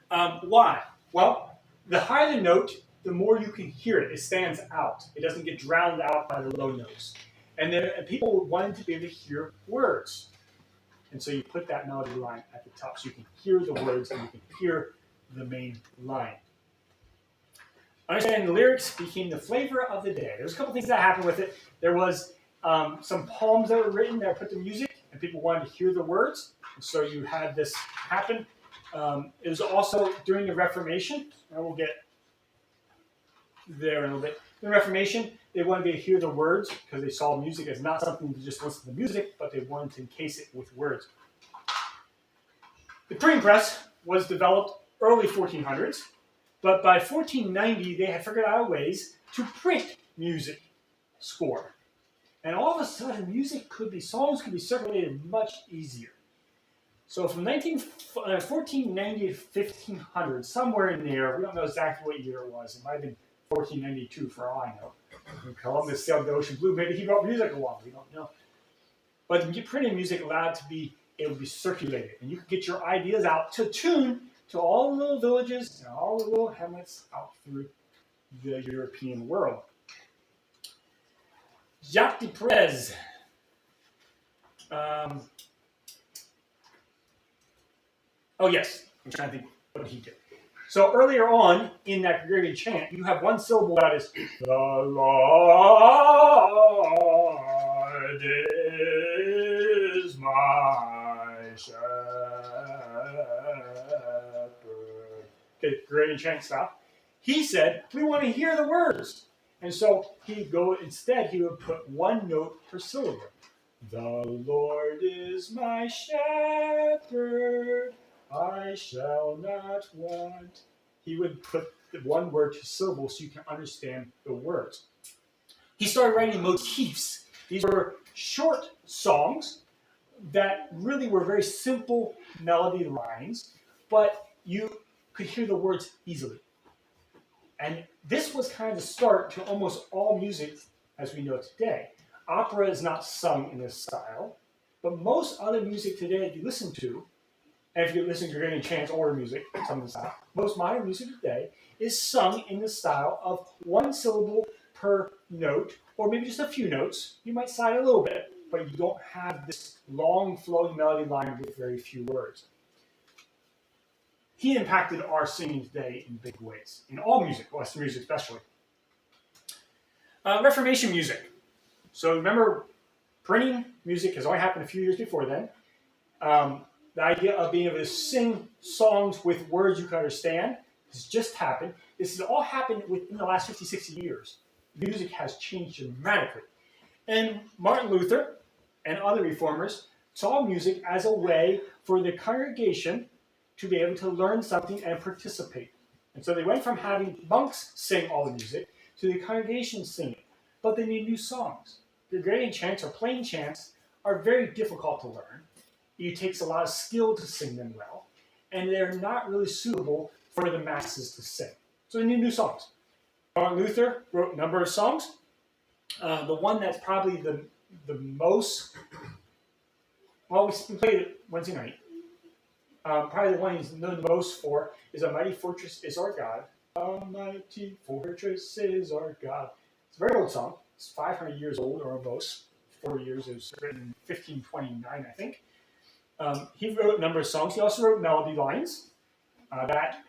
Why? Well, the higher the note, the more you can hear it. It stands out. It doesn't get drowned out by the low notes. And then people wanted to be able to hear words. And so you put that melody line at the top so you can hear the words and you can hear the main line. Understanding the lyrics became the flavor of the day. There's a couple things that happened with it. There was some poems that were written that put to music, and people wanted to hear the words. And so you had this happen. It was also during the Reformation, and we'll get there in a little bit. In the Reformation, they wanted to hear the words because they saw music as not something to just listen to the music, but they wanted to encase it with words. The printing press was developed early 1400s, but by 1490 they had figured out ways to print music score. And all of a sudden, songs could be circulated much easier. So from 1490 to 1500, somewhere in there, we don't know exactly what year it was. It might have been 1492 for all I know. When Columbus sailed the ocean blue, maybe he brought music along. We don't know. But printed music allowed to be able to be circulated, and you could get your ideas out to tune to all the little villages and all the little hamlets out through the European world. Jacques de Perez. Oh yes, I'm trying to think what he did. So earlier on in that Gregorian chant, you have one syllable that is the Lord is my shepherd. Okay, Gregorian chant stop. He said, we want to hear the words. And so he would put one note per syllable. The Lord is my shepherd, I shall not want. He would put the one word to syllable so you can understand the words. He started writing motifs. These were short songs that really were very simple melody lines, but you could hear the words easily. And this was kind of the start to almost all music as we know today. Opera is not sung in this style, but most other music today that you listen to, and if you listen to Gregorian chants or music, some of the style, most modern music today is sung in the style of one syllable per note, or maybe just a few notes. You might slide a little bit, but you don't have this long flowing melody line with very few words. He impacted our singing today in big ways, in all music, Western music especially. Reformation music. So remember, printing music has only happened a few years before then. The idea of being able to sing songs with words you can understand has just happened. This has all happened within the last 50, 60 years. Music has changed dramatically. And Martin Luther and other reformers saw music as a way for the congregation to be able to learn something and participate. And so they went from having monks sing all the music to the congregation singing. But they need new songs. Gregorian chants or plain chants are very difficult to learn. It takes a lot of skill to sing them well, and they're not really suitable for the masses to sing. So they need new songs. Martin Luther wrote a number of songs. The one that's probably the most, well, we played it Wednesday night. Probably the one he's known the most for is "A Mighty Fortress Is Our God." A mighty fortress is our God. It's a very old song. It's 500 years old, or almost 4 years. It was written in 1529, I think. He wrote a number of songs. He also wrote melody lines. That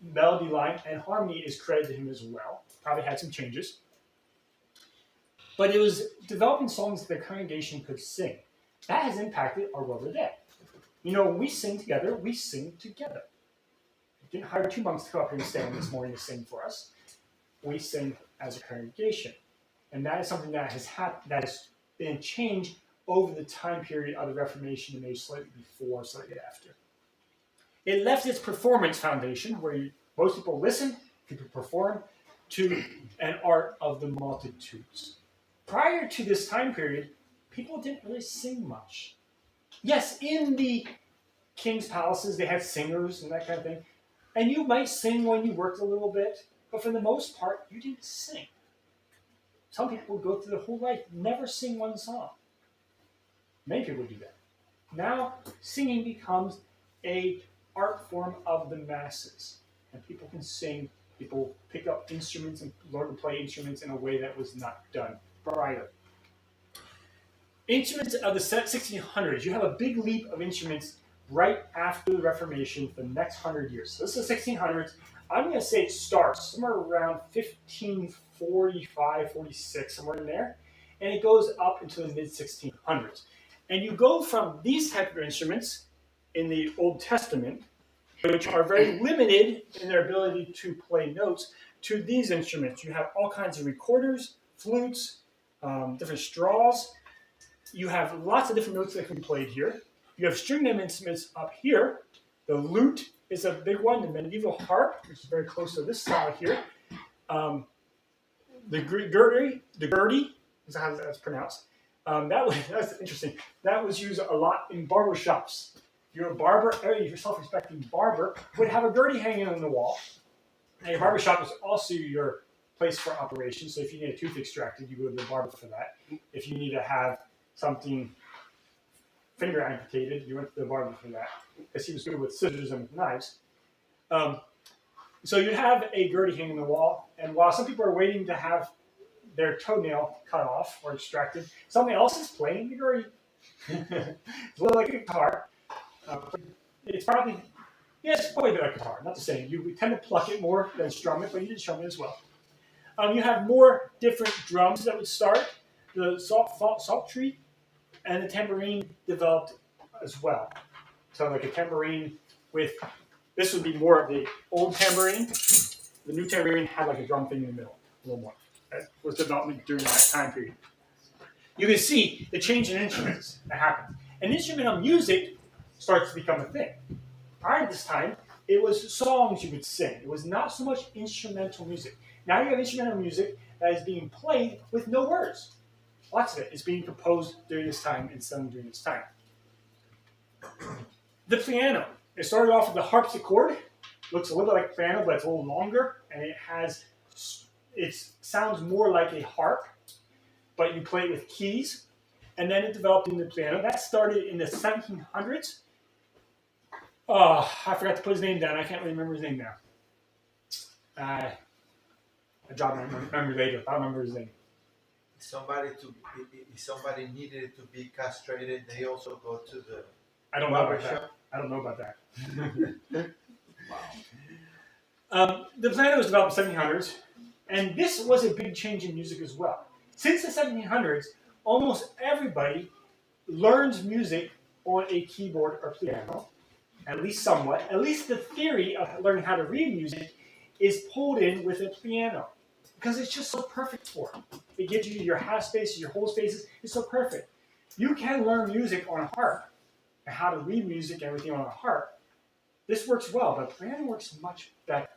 melody line and harmony is credited to him as well. Probably had some changes. But it was developing songs that the congregation could sing. That has impacted our world today. You know, when we sing together, we sing together. We didn't hire two monks to come up here and stand this morning to sing for us. We sing as a congregation. And that is something that has been changed over the time period of the Reformation and maybe slightly before, slightly after. It left its performance foundation, where most people listen, people perform, to an art of the multitudes. Prior to this time period, people didn't really sing much. Yes, in the king's palaces, they had singers and that kind of thing. And you might sing when you worked a little bit, but for the most part, you didn't sing. Some people go through their whole life, never sing one song. Many people do that. Now, singing becomes an art form of the masses, and people can sing People pick up instruments and learn to play instruments in a way that was not done prior. Instruments of the 1600s, you have a big leap of instruments right after the Reformation for the next 100 years. So this is the 1600s. I'm going to say it starts somewhere around 1545, 46, somewhere in there, and it goes up into the mid 1600s. And you go from these type of instruments in the Old Testament, which are very limited in their ability to play notes, to these instruments. You have all kinds of recorders, flutes, different straws. You have lots of different notes that can be played here. You have stringed instruments up here. The lute is a big one. The medieval harp, which is very close to this style here. The gurdy is how that's pronounced. That's interesting. That was used a lot in barber shops. If you're a barber, if you're a self-respecting barber, would have a gurdy hanging on the wall. And your barber shop is also your place for operation. So if you need a tooth extracted, you go to the barber for that. If you need to have something finger amputated, you went to the barber for that because he was good with scissors and with knives. So you have a gurdy hanging on the wall, and while some people are waiting to have their toenail cut off or extracted, somebody else is playing the gurdy. It's a little like a guitar. It's probably it's probably a bit like a guitar. Not the same. You tend to pluck it more than strum it, but you did strum it as well. You have more different drums that would start. The psaltery and the tambourine developed as well. So like a tambourine with, this would be more of the old tambourine. The new tambourine had like a drum thing in the middle, a little more. That was development during that time period. You can see the change in instruments that happened. And instrumental music starts to become a thing. Prior to this time, it was songs you would sing. It was not so much instrumental music. Now you have instrumental music that is being played with no words. Lots of it is being composed during this time and sung during this time. The piano. It started off with the harpsichord. Looks a little bit like a piano, but it's a little longer, and it sounds more like a harp, but you play it with keys. And then it developed into the piano. That started in the 1700s. Oh, I forgot to put his name down. I can't really remember his name now. I jog my memory later. I don't remember his name. If somebody needed to be castrated, they also go to the I don't know about barbershop. that. I don't know about that. The piano was developed in the 1700s, and this was a big change in music as well. Since the 1700s, almost everybody learns music on a keyboard or piano, at least somewhat. At least the theory of learning how to read music is pulled in with a piano because it's just so perfect for it. It gives you your half spaces, your whole spaces. It's so perfect. You can learn music on a harp and how to read music and everything on a harp. This works well, but piano works much better.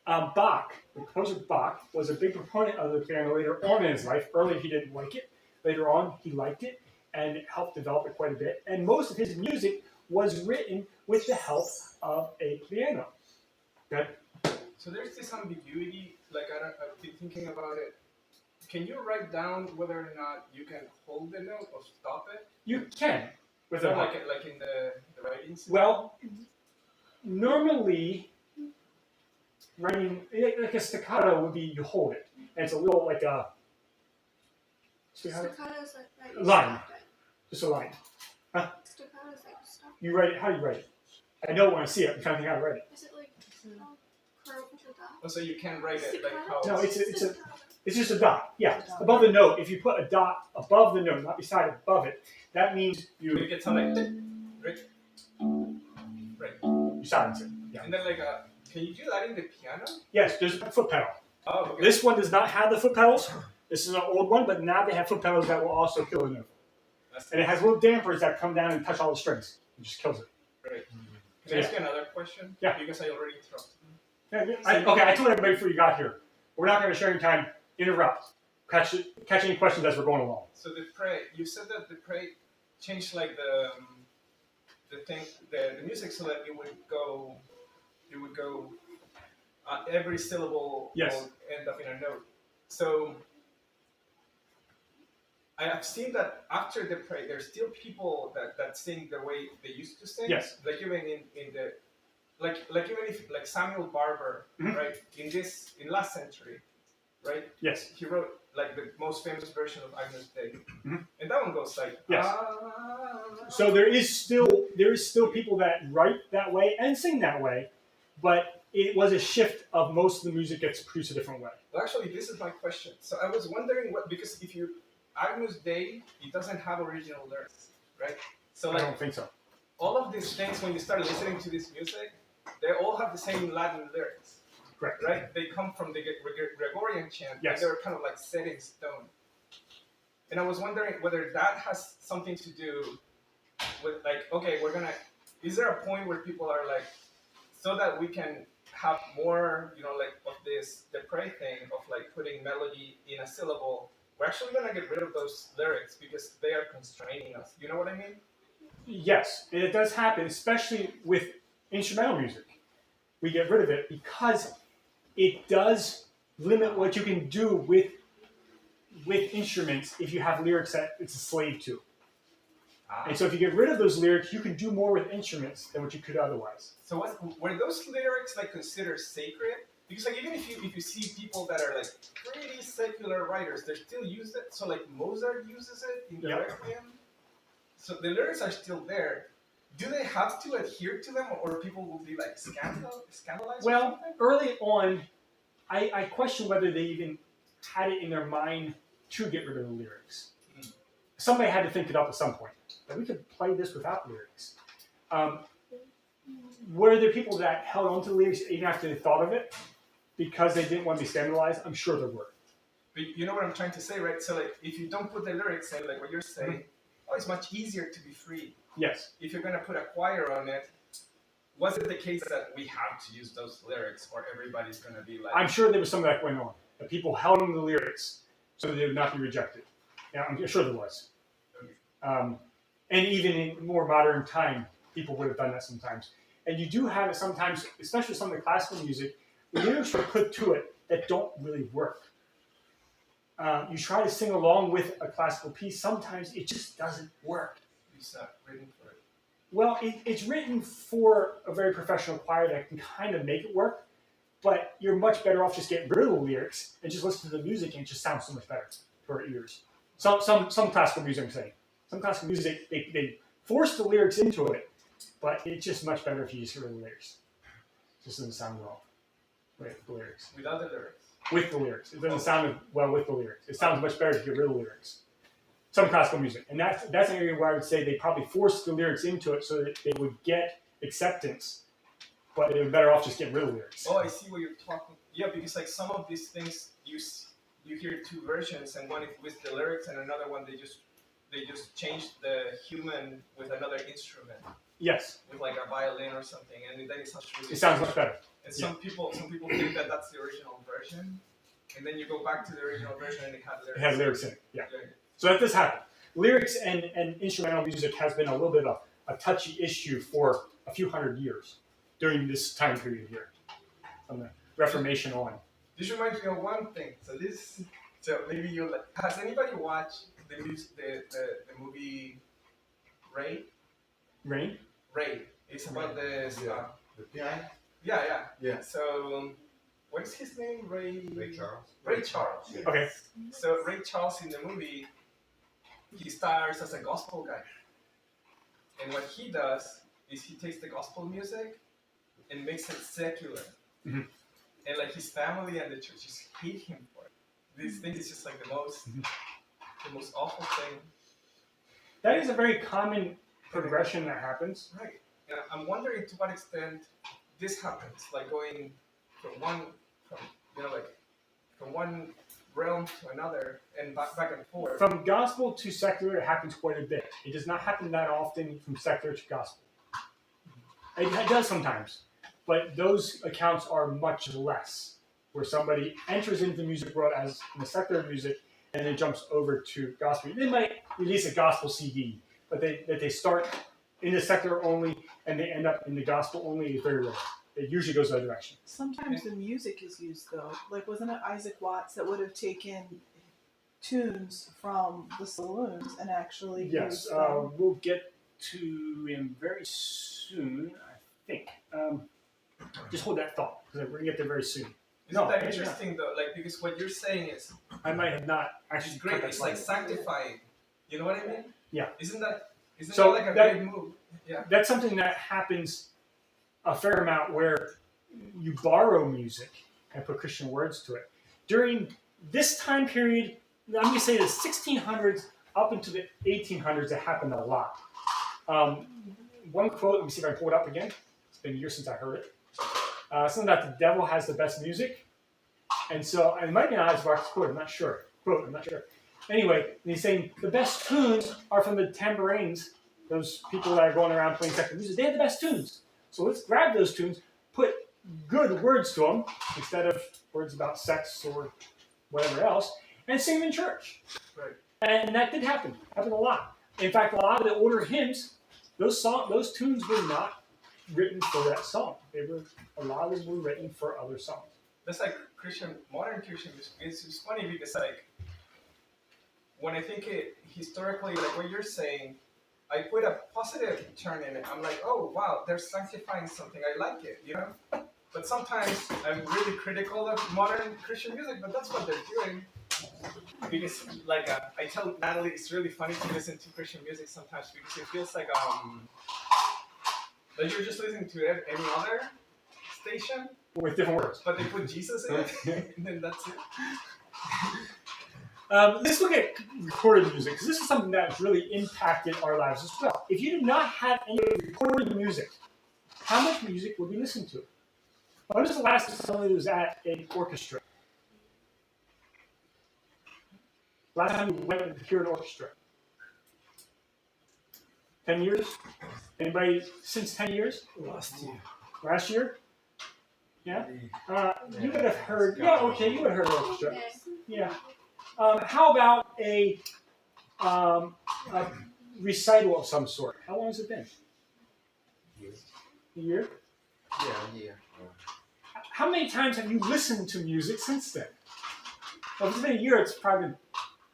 Bach, the composer Bach, was a big proponent of the piano later on in his life. Earlier he didn't like it. Later on he liked it and it helped develop it quite a bit. And most of his music was written with the help of a piano. Okay? So there's this ambiguity, like I've been thinking about it. Can you write down whether or not you can hold the note or stop it? You can. With a Or like in the writing system? Well, normally, writing like a staccato would be you hold it, and it's a little like a Staccato is like right. You Line. stop it. just a line. Staccato is like stop. You write it. How do you write it? I know when I see it. I'm trying to think how to write it. Is it like curve with a dot? Oh, so you can't write it like how... No, it's a Staccato. it's just a dot. Yeah, above the note. If you put a dot above the note, not beside it, above it, that means You make it sound like... Right? Right. you silence it. Yeah. And then like can you do that in the piano? Yes, there's a foot pedal. Oh, okay. This one does not have the foot pedals. This is an old one, but now they have foot pedals that will also kill the note. That's And it has little dampers that come down and touch all the strings. It just kills it. great. Can I ask you another question? Yeah. Because I already interrupted. I told everybody before you got here, we're not going to share any time. Interrupt. Catch any questions as we're going along. So the pray, you said that the pray changed like the music so that it would go every syllable Yes. will end up in a note. So I have seen that after the pray, there's still people that sing the way they used to sing. Yes. Like even in the like even if like Samuel Barber, Mhm. right? In last century, right? Yes. He wrote like the most famous version of Agnus Dei, Mhm. and that one goes like Yes. "Ah." So there is still people that write that way and sing that way, but it was a shift of most of the music gets produced a different way. Well, actually, this is my question. So I was wondering what because if you Agnus Dei, it doesn't have original lyrics, right? So I like don't think so. all of these things, when you start listening to this music, they all have the same Latin lyrics, Correct. right? They come from the Gregorian chant, Yes. and they're kind of like set in stone. And I was wondering whether that has something to do with like, okay, is there a point where people are like, so that we can have more, like of this Depre thing of like putting melody in a syllable, we're actually gonna get rid of those lyrics because they are constraining us. You know what I mean? Yes, and it does happen, especially with instrumental music. We get rid of it because it does limit what you can do with instruments if you have lyrics that it's a slave to. And so if you get rid of those lyrics, you can do more with instruments than what you could otherwise. So were those lyrics like considered sacred? Because like even if you see people that are like pretty secular writers, they still use it. So like Mozart uses it in the Yep. Requiem. So the lyrics are still there. Do they have to adhere to them, or people will be like scandalized? Well, or something? early on, I question whether they even had it in their mind to get rid of the lyrics. Somebody had to think it up at some point. That we could play this without lyrics. Were there people that held on to the lyrics even after they thought of it because they didn't want to be scandalized? I'm sure there were. But you know what I'm trying to say, right? So like if you don't put the lyrics in, like what you're saying, oh, it's much easier to be free. Yes. If you're gonna put a choir on it, was it the case that we have to use those lyrics, or everybody's gonna be like? I'm sure there was some of that going on. That people held on to the lyrics so that they would not be rejected. Yeah, I'm sure there was. And even in more modern time, people would have done that sometimes. And you do have it sometimes, especially some of the classical music, lyrics are put to it that don't really work. You try to sing along with a classical piece, sometimes it just doesn't work. It's not written for it. Well, it's written for a very professional choir that can kind of make it work, but you're much better off just getting rid of the lyrics and just listen to the music, and it just sounds so much better for our ears. Some classical music, I'm saying. Some classical music, they force the lyrics into it, but it's just much better if you just get rid of the lyrics. It just doesn't sound well with the lyrics. Without the lyrics. With the lyrics. It doesn't sound well with the lyrics. It sounds much better to get rid of the lyrics. Some classical music. And that's an area where I would say they probably forced the lyrics into it so that they would get acceptance, but they were better off just getting rid of the lyrics. Oh, I see what you're talking. Yeah, because like some of these things you hear two versions, and one is with the lyrics, and another one they just changed the human with another instrument, Yes. with like a violin or something, and then it sounds really. It sounds much better. And some people think that that's the original version, and then you go back to the original version and it had lyrics. It has lyrics in it. Yeah. Yeah. So that does happen. Lyrics and instrumental music has been a little bit of a touchy issue for a few hundred years during this time period here, from the Reformation on. This reminds me of one thing. So maybe you has anybody watched the movie Ray? Rain? Ray. It's about this. Yeah. The piano? Yeah. Yeah. So, what is his name? Ray Charles. Ray Charles. Yeah. Okay. So Ray Charles in the movie, he stars as a gospel guy, and what he does is he takes the gospel music and makes it secular, Mhm. and like his family and the churches hate him for it. This thing is just like the most awful thing. That is a very common progression that happens. Right. And I'm wondering to what extent this happens, like going from one realm to another and back and forth. From gospel to secular, it happens quite a bit. It does not happen that often from secular to gospel. It does sometimes, but those accounts are much less, where somebody enters into the music world as in the secular music and then jumps over to gospel. They might release a gospel CD, but they start in the secular only and they end up in the gospel only is very rare. It usually goes the other direction. Sometimes the music is used though. Like wasn't it Isaac Watts that would have taken tunes from the saloons and actually Yes, used them? we'll get to him very soon, I think. Just hold that thought, because we're gonna get there very soon. Isn't No, that maybe not. interesting though? Like because what you're saying is I might have not actually it's great. cut that It's like slide. sanctifying. You know what I mean? Yeah. Isn't that So like a that- great move? Yeah. That's something that happens a fair amount where you borrow music and put Christian words to it. During this time period, I'm going to say the 1600s up into the 1800s, it happened a lot. One quote, let me see if I can pull it up again. It's been years since I heard it. Something that the devil has the best music. And so, it might be an Isaac quote, I'm not sure. Quote, I'm not sure. Anyway, he's saying the best tunes are from the tambourines, those people that are going around playing secular music. They have the best tunes. So let's grab those tunes, put good words to them instead of words about sex or whatever else, and sing them in church. Right. And that did happen. Happened a lot. In fact, a lot of the older hymns, those tunes were not written for that song. A lot of them were written for other songs. That's like modern Christian music. It's funny because like when I think it historically, like what you're saying, I put a positive turn in it. I'm like, oh wow, they're sanctifying something. I like it, you know. But sometimes I'm really critical of modern Christian music, but that's what they're doing. Because like I tell Natalie, it's really funny to listen to Christian music sometimes because it feels like you're just listening to any other station, With different words. but they put Jesus in it, and then that's it. Let's look at recorded music, because this is something that's really impacted our lives as well. If you did not have any recorded music, how much music would we listen to? When was the last time somebody was at an orchestra? Last time you went to hear an orchestra? 10 years? Anybody since 10 years? Last year. Last year? Yeah? You would have heard, yeah, okay, you would have heard an orchestra. Okay. Yeah. How about a recital of some sort? How long has it been? A year? Yeah. How many times have you listened to music since then? Well, if it's been a year, it's probably been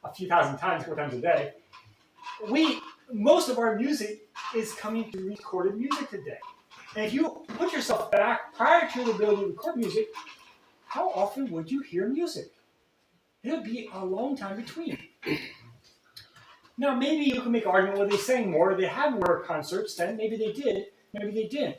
a few thousand times, 4 times a day. Most of our music is coming through recorded music today. And if you put yourself back prior to the ability to record music, how often would you hear music? It would be a long time between. Now, maybe you can make an argument where they sang more, they had more concerts then, maybe they did, maybe they didn't.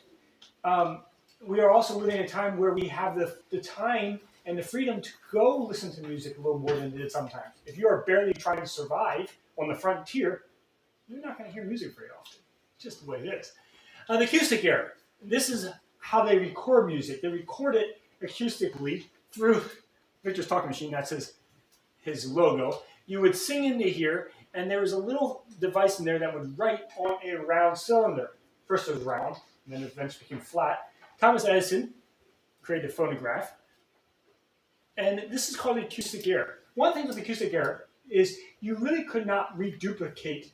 We are also living in a time where we have the time and the freedom to go listen to music a little more than they did sometimes. If you are barely trying to survive on the frontier, you're not going to hear music very often. It's just the way it is. The acoustic era. This is how they record music. They record it acoustically through Victor's talking machine. That's his logo. You would sing into here, and there was a little device in there that would write on a round cylinder. First it was round, and then it eventually became flat. Thomas Edison created the phonograph, and this is called the acoustic era. One thing with the acoustic era is you really could not reduplicate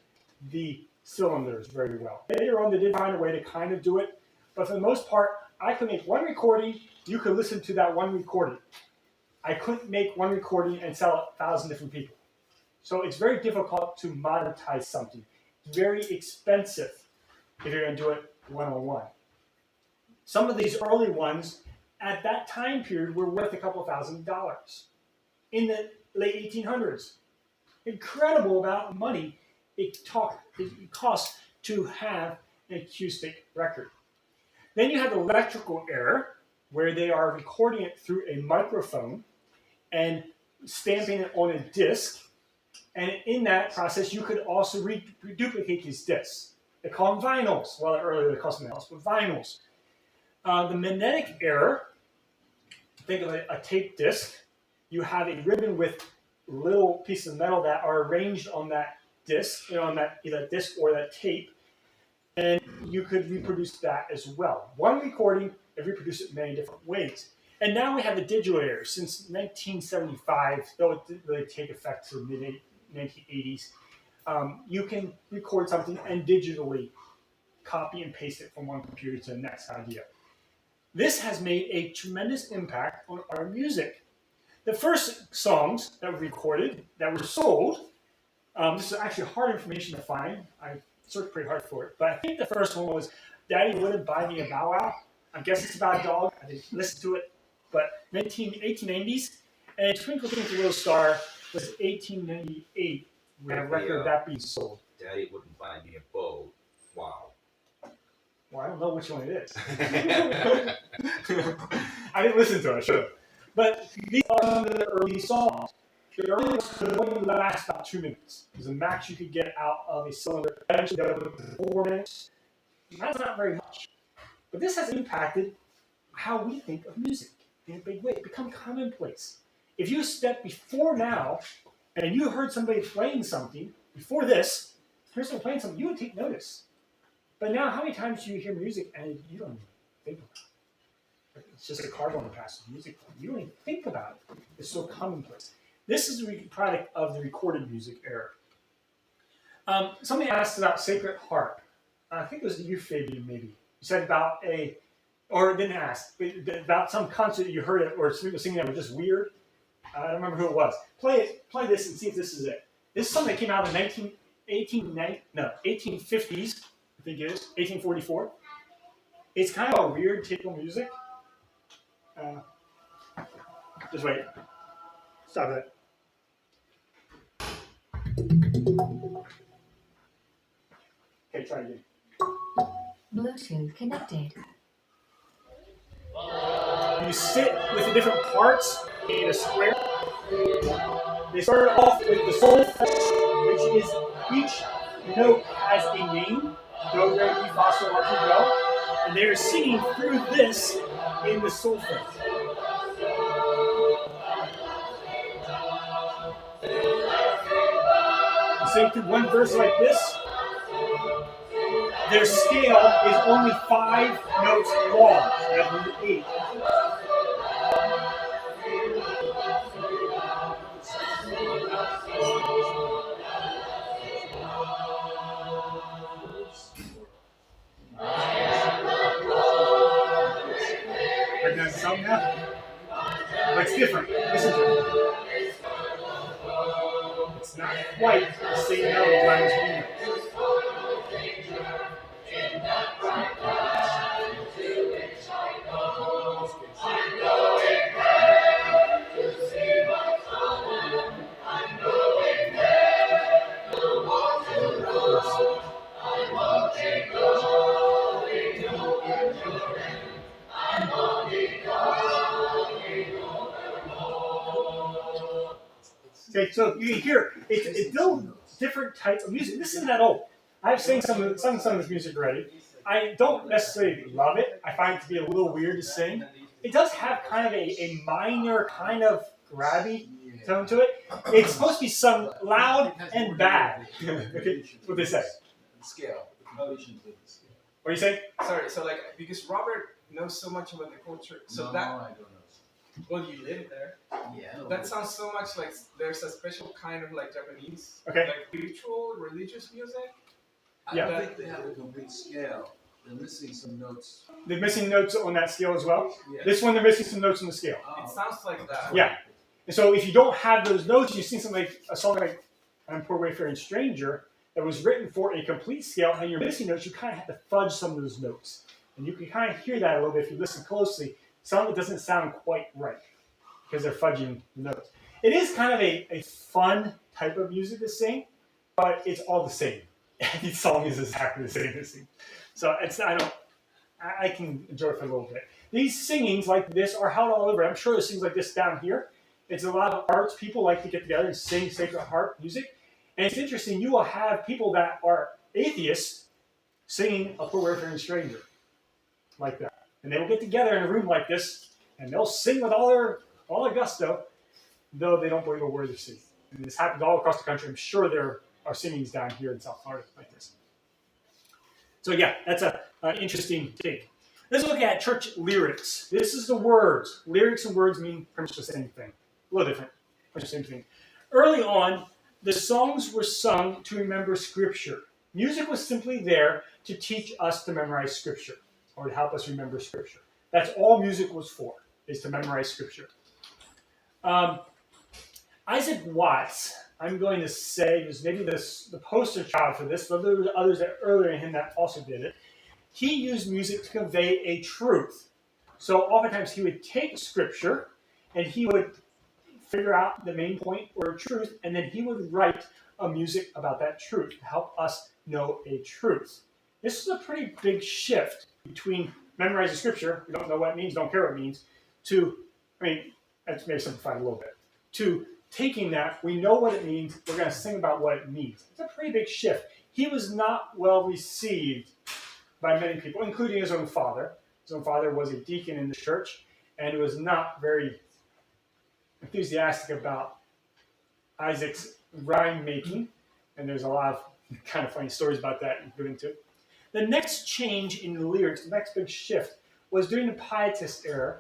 the cylinders very well. Later on, they did find a way to kind of do it, but for the most part, I could make one recording, you could listen to that one recording. I couldn't make one recording and sell it to 1,000 different people. So it's very difficult to monetize something. It's very expensive if you're going to do it one-on-one. Some of these early ones at that time period were worth a couple $1,000 in the late 1800s. Incredible amount of money it costs to have an acoustic record. Then you have the electrical era, where they are recording it through a microphone and stamping it on a disc. And in that process, you could also reduplicate these discs. They call them vinyls. Well, earlier they called something else, but vinyls. The magnetic era, think of a tape disc. You have a ribbon with little pieces of metal that are arranged on that disc, on that either disc or that tape, and you could reproduce that as well. One recording, and reproduce it in many different ways. And now we have the digital era. Since 1975, though it didn't really take effect to the mid-1980s, you can record something and digitally copy and paste it from one computer to the next idea. This has made a tremendous impact on our music. The first songs that were recorded, that were sold, this is actually hard information to find. I searched pretty hard for it. But I think the first one was Daddy Wouldn't Buy Me a Bow Wow. I guess it's about a dog. I didn't listen to it. But 1890s. And Twinkle Twinkle Little Star was 1898. We have a record of that being sold. Daddy wouldn't buy me a bow. Wow. Well, I don't know which one it is. I didn't listen to it, I should have. But these are some of the early songs. The early ones could only last about 2 minutes. It was the max you could get out of a cylinder. Eventually, that went to 4 minutes. That's not very much. But this has impacted how we think of music in a big way. It's become commonplace. If you step before now and you heard somebody playing something before this, here's someone playing something, you would take notice. But now, how many times do you hear music and you don't even think about it? It's just a car going past the music. You don't even think about it. It's so commonplace. This is a product of the recorded music era. Somebody asked about Sacred Harp. I think it was you, Fabian, maybe. You said about or didn't ask, but about some concert that you heard it, or somebody was singing that was just weird. I don't remember who it was. Play this and see if this is it. This is something that came out in 1850s. I think it is 1844. It's kind of a weird typical music. Just wait. Stop it. Okay, try again. Bluetooth connected. You sit with the different parts in a square. They start off with the solfege, which is each note has a name. Do, re, mi, fa, sol, la, ti, do. And they're singing through this in the solfege. You sing through one verse like this. Their scale is only 5 notes long, rather than 8. Are you done some now? But it's different. Listen to it. It's not quite the same note as we know. Okay, so you can hear it's still different types of music. This isn't that old. I've sung some of this music already. I don't necessarily love it. I find it to be a little weird to sing. It does have kind of a minor, kind of grabby tone to it. It's supposed to be sung loud and bad. Okay, that's what they say. Scale. The notations of the scale. What do you say? Sorry, so like because Robert knows so much about the culture, so No, that I don't know. well you live there. Yeah. That sounds so much like there's a special kind of like Japanese, Okay. like ritual religious music. I Yeah. don't think they have a complete scale. They're missing some notes. They're missing notes on that scale as well. Yeah. This one, they're missing some notes on the scale. Oh. It sounds like that. Yeah. And so if you don't have those notes, you see something like a song like "I'm Poor Wayfaring Stranger" that was written for a complete scale, and you're missing notes. You kind of have to fudge some of those notes, and you can kind of hear that a little bit if you listen closely. Some of it doesn't sound quite right because they're fudging the notes. It is kind of a fun type of music to sing, but it's all the same. Each song is exactly the same to sing. So I can enjoy it for a little bit. These singings like this are held all over. I'm sure there's things like this down here. It's a lot of arts. People like to get together and sing Sacred Harp music. And it's interesting, you will have people that are atheists singing A Poor Wayfaring Stranger like that. And they will get together in a room like this, and they'll sing with all their gusto, though they don't believe a word they're singing. And this happens all across the country. I'm sure there are singings down here in South Florida like this. So yeah, that's an interesting take. Let's look at church lyrics. This is the words. Lyrics and words mean pretty much the same thing. A little different, but the same thing. Early on, the songs were sung to remember Scripture. Music was simply there to teach us to memorize Scripture, or to help us remember Scripture. That's all music was for, is to memorize Scripture. Isaac Watts, I'm going to say, was maybe the poster child for this, but there were others that earlier than him that also did it. he used music to convey a truth. So oftentimes he would take scripture and he would figure out the main point or truth, and then he would write a music about that truth to help us know a truth. This is a pretty big shift between memorizing scripture, we don't know what it means, don't care what it means, to, I mean, that's maybe simplified a little bit, to taking that, we know what it means, we're going to sing about what it means. It's a pretty big shift. He was not well received by many people, including his own father. His own father was a deacon in the church, and was not very enthusiastic about Isaac's rhyme making, and there's a lot of kind of funny stories about that you can get into. The next change in the lyrics, the next big shift, was during the Pietist era.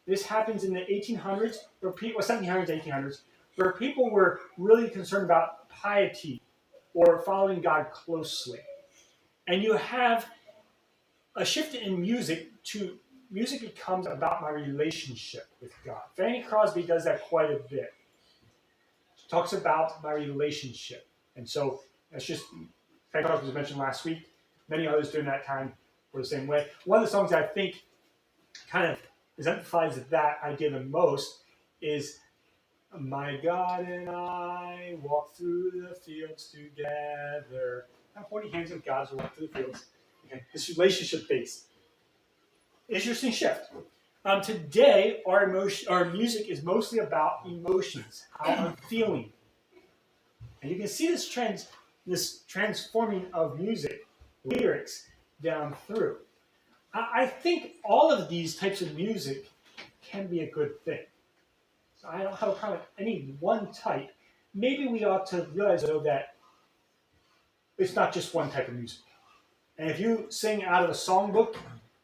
This happens in the 1800s, or 1700s, 1800s, where people were really concerned about piety or following God closely. And you have a shift in music to music becomes about my relationship with God. Fanny Crosby does that quite a bit. She talks about my relationship. And so that's just, Fanny Crosby was mentioned last week. Many others during that time were the same way. One of the songs I think kind of exemplifies that idea the most is my God and I walk through the fields together. I'm holding hands with God as we walk through the fields. Okay. This relationship based. Interesting shift. Today, our music is mostly about emotions, how I'm feeling. And you can see this transforming of music, lyrics, down through. I think all of these types of music can be a good thing. So I don't have a problem with any one type. Maybe we ought to realize, though, that it's not just one type of music. And if you sing out of a songbook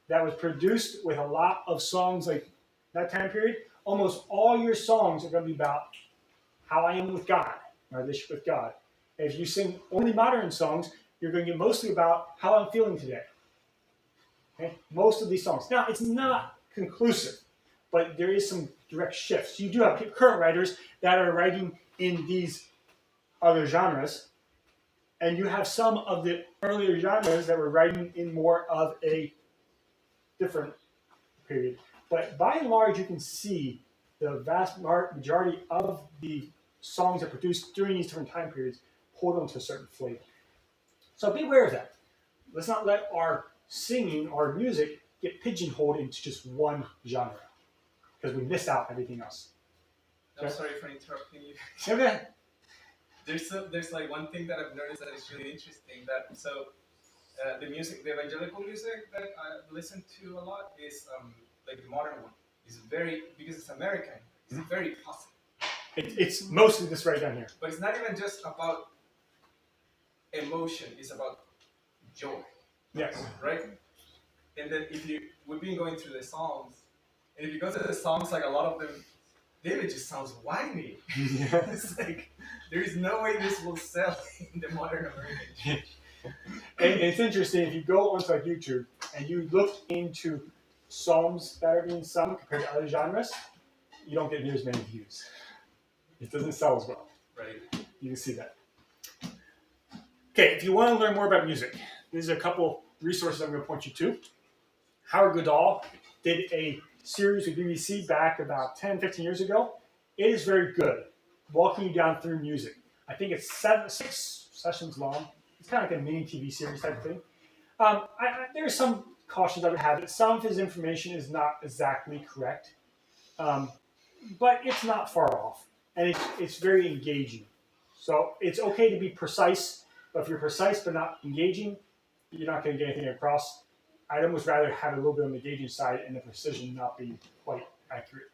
that was produced with a lot of songs like that time period, almost all your songs are going to be about how I am with God, my relationship with God. And if you sing only modern songs, you're going to get mostly about how I'm feeling today. Okay? Most of these songs. Now, it's not conclusive, but there is some direct shifts. You do have current writers that are writing in these other genres, and you have some of the earlier genres that were writing in more of a different period. But by and large, you can see the vast majority of the songs that are produced during these different time periods hold on to a certain flavor. So be aware of that. Let's not let our singing, our music, get pigeonholed into just one genre, because we miss out everything else. I'm sorry for interrupting you. Okay. There's like one thing that I've noticed that is really interesting. The music, the evangelical music that I listen to a lot is like the modern one. It's very, because it's American, it's very positive. It's mostly this right down here. But it's not even just about emotion, it's about joy. Yes. Right? And then we've been going through the Psalms, and if you go to the Psalms, like a lot of them, David just sounds whiny. It's like, there is no way this will sell in the modern American. And it's interesting, if you go onto like YouTube and you look into psalms that are being sung compared to other genres, you don't get near as many views. It doesn't sell as well. Right. You can see that. Okay, if you want to learn more about music, there's a couple resources I'm going to point you to. Howard Goodall did a series with BBC back about 10, 15 years ago. It is very good, walking you down through music. I think it's 6 sessions long. It's kind of like a mini TV series type of thing. There are some cautions I would have. That some of his information is not exactly correct, but it's not far off, and it's very engaging. So it's okay to be precise, but if you're precise but not engaging, you're not going to get anything across. I'd almost rather have a little bit on the engaging side and the precision not be quite accurate.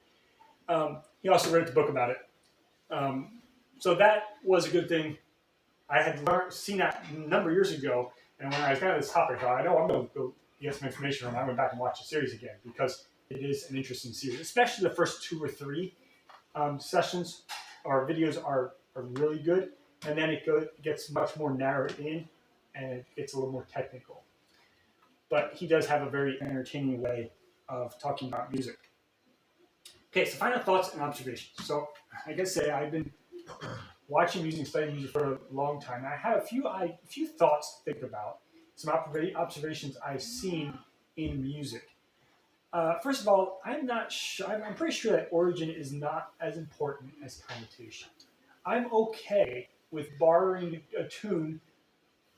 He also wrote the book about it. So that was a good thing. I had seen that a number of years ago, and when I was kind of this topic, I thought, I know I'm going to go get some information on it. I went back and watched the series again because it is an interesting series, especially the first 2 or 3 sessions or videos are really good, and then it gets much more narrowed in, and it gets a little more technical. But he does have a very entertaining way of talking about music. Okay, so final thoughts and observations. So, like I say, I've been watching music, studying music for a long time. And I have a few thoughts to think about, some observations I've seen in music. First of all, I'm not sure. I'm pretty sure that origin is not as important as connotation. I'm okay with borrowing a tune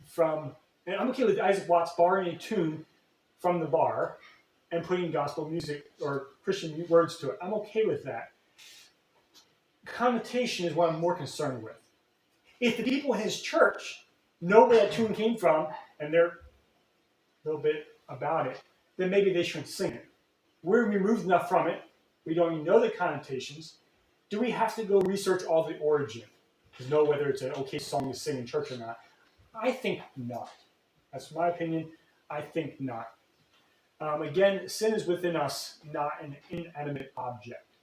from, and I'm okay with Isaac Watts borrowing a tune from the bar and putting gospel music or Christian words to it. I'm okay with that. Connotation is what I'm more concerned with. If the people in his church know where that tune came from and they're a little bit about it, then maybe they shouldn't sing it. We're removed enough from it. We don't even know the connotations. Do we have to go research all the origin to know whether it's an okay song to sing in church or not? I think not. That's my opinion. I think not. Again, sin is within us, not an inanimate object.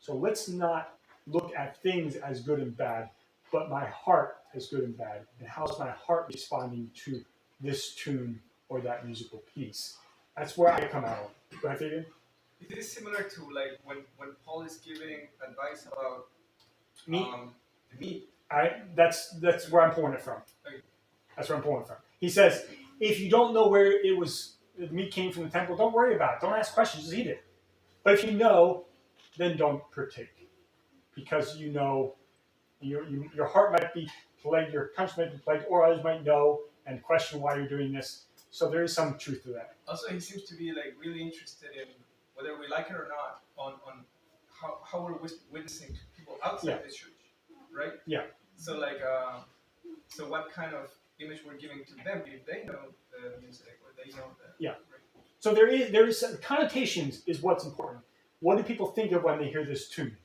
So let's not look at things as good and bad, but my heart as good and bad. And how's my heart responding to this tune or that musical piece? That's where I come out. Go ahead, Fabian. It is similar to like when Paul is giving advice about Meat. the meat. That's where I'm pulling it from. Okay. That's where I'm pulling it from. He says, if you don't know where it was, the meat came from the temple, don't worry about it. Don't ask questions. Just eat it. But if you know, then don't partake, because you know your heart might be plagued, your conscience might be plagued, or others might know and question why you're doing this. So there is some truth to that. Also, he seems to be like really interested in whether we like it or not on how we're witnessing to people outside the church, right? Yeah. So like, so what kind of image we're giving to them if they know the music or they know the Yeah. So there is connotations is what's important. What do people think of when they hear this tune,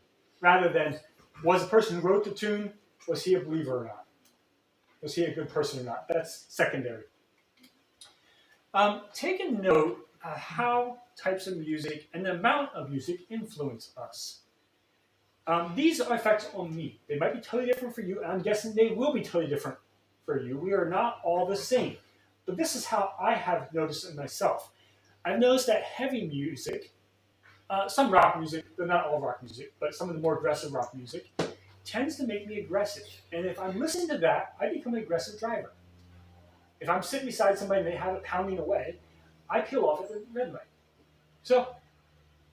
rather than was the person who wrote the tune, was he a believer or not? Was he a good person or not? That's secondary. Take a note of how types of music and the amount of music influence us. These are effects on me. They might be totally different for you, and I'm guessing they will be totally different for you. We are not all the same. But this is how I have noticed it myself. I've noticed that heavy music, some rock music, but not all rock music, but some of the more aggressive rock music, tends to make me aggressive. And if I'm listening to that, I become an aggressive driver. If I'm sitting beside somebody and they have it pounding away, I peel off at the red light. So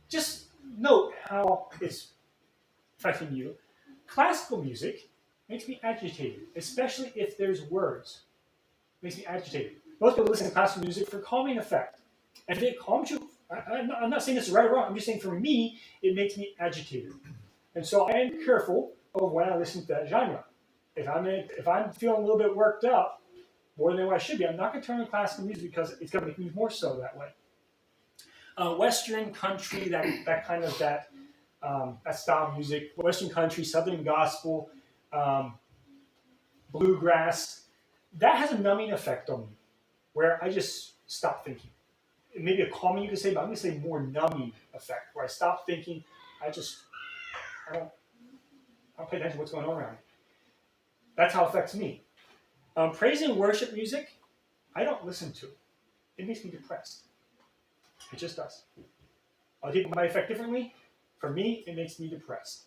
just note how it's affecting you. Classical music makes me agitated, especially if there's words. It makes me agitated. Most people listen to classical music for calming effect. And if it calms you, I'm not saying this is right or wrong. I'm just saying for me, it makes me agitated. And so I am careful of when I listen to that genre. If I'm feeling a little bit worked up, more than what I should be, I'm not going to turn on classical music because it's going to make me more so that way. Western country, that style of music, Western country, Southern gospel, bluegrass, that has a numbing effect on me, where I just stop thinking. Maybe a calming you could say, but I'm going to say more numbing effect, where I stop thinking. I don't pay attention to what's going on around me. That's how it affects me. Praise and worship music, I don't listen to it. It makes me depressed. It just does. Other people might affect differently. For me, it makes me depressed.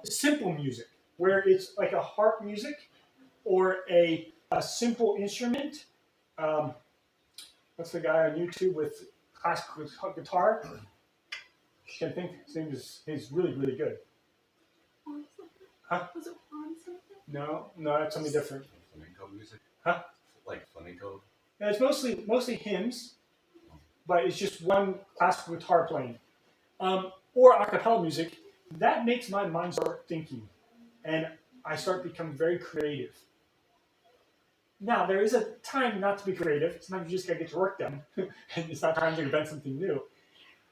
Simple music, where it's like a harp music or a simple instrument. What's the guy on YouTube with classical guitar? I can't think. His name is really, really good. Huh? Was it on something? No, that's something different. Flamenco music? Huh? Like flamenco? Yeah, it's mostly hymns, but it's just one classical guitar playing. Or a cappella music. That makes my mind start thinking, and I start becoming very creative. Now, there is a time not to be creative. Sometimes you just gotta get your work done, and it's not time to invent something new.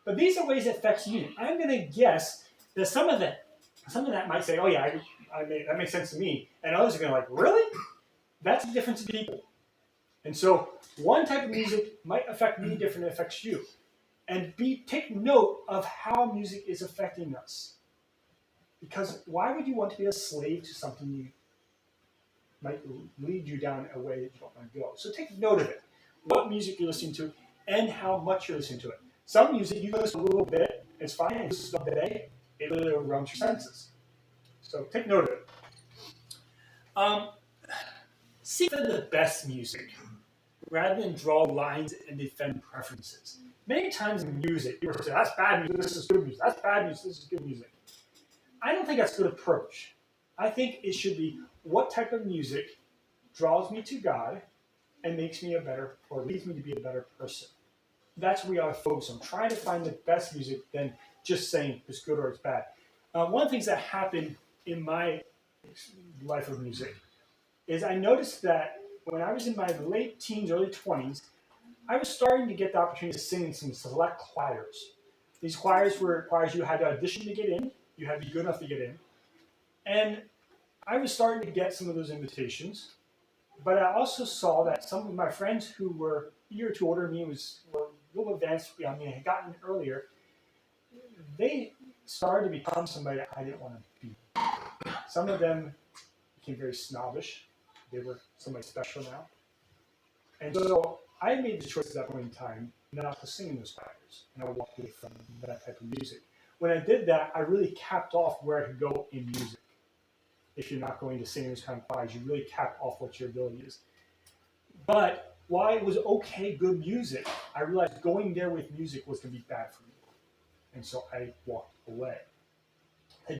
But these are ways it affects me. I'm gonna guess that some of that might say, "Oh yeah, that makes sense to me," and others are gonna like, "Really?" That's the difference in people. And so, one type of music might affect me different than it affects you. And take note of how music is affecting us. Because why would you want to be a slave to something you might lead you down a way that you don't want to go? So take note of it. What music you're listening to and how much you're listening to it. Some music you listen to a little bit, it's fine. You listen to it, it really overwhelms your senses. So take note of it. Seek for the best music. rather than draw lines and defend preferences. Many times in music, people say, that's bad music, this is good music, that's bad music, this is good music. I don't think that's a good approach. I think it should be what type of music draws me to God and makes me a better, or leads me to be a better person. That's what we ought to focus on, trying to find the best music than just saying it's good or it's bad. One of the things that happened in my life of music is I noticed that when I was in my late teens, early 20s, I was starting to get the opportunity to sing in some select choirs. These choirs were choirs you had to audition to get in, you had to be good enough to get in. And I was starting to get some of those invitations, but I also saw that some of my friends who were a year or two older than me, were a little advanced beyond me and had gotten earlier, they started to become somebody that I didn't want to be. Some of them became very snobbish. They were somebody special now. And so I made the choice at that point in time not to sing in those choirs, and I walked away from that type of music. When I did that, I really capped off where I could go in music. If you're not going to sing in those kind of choirs, you really cap off what your ability is. But while it was okay, good music, I realized going there with music was going to be bad for me. And so I walked away.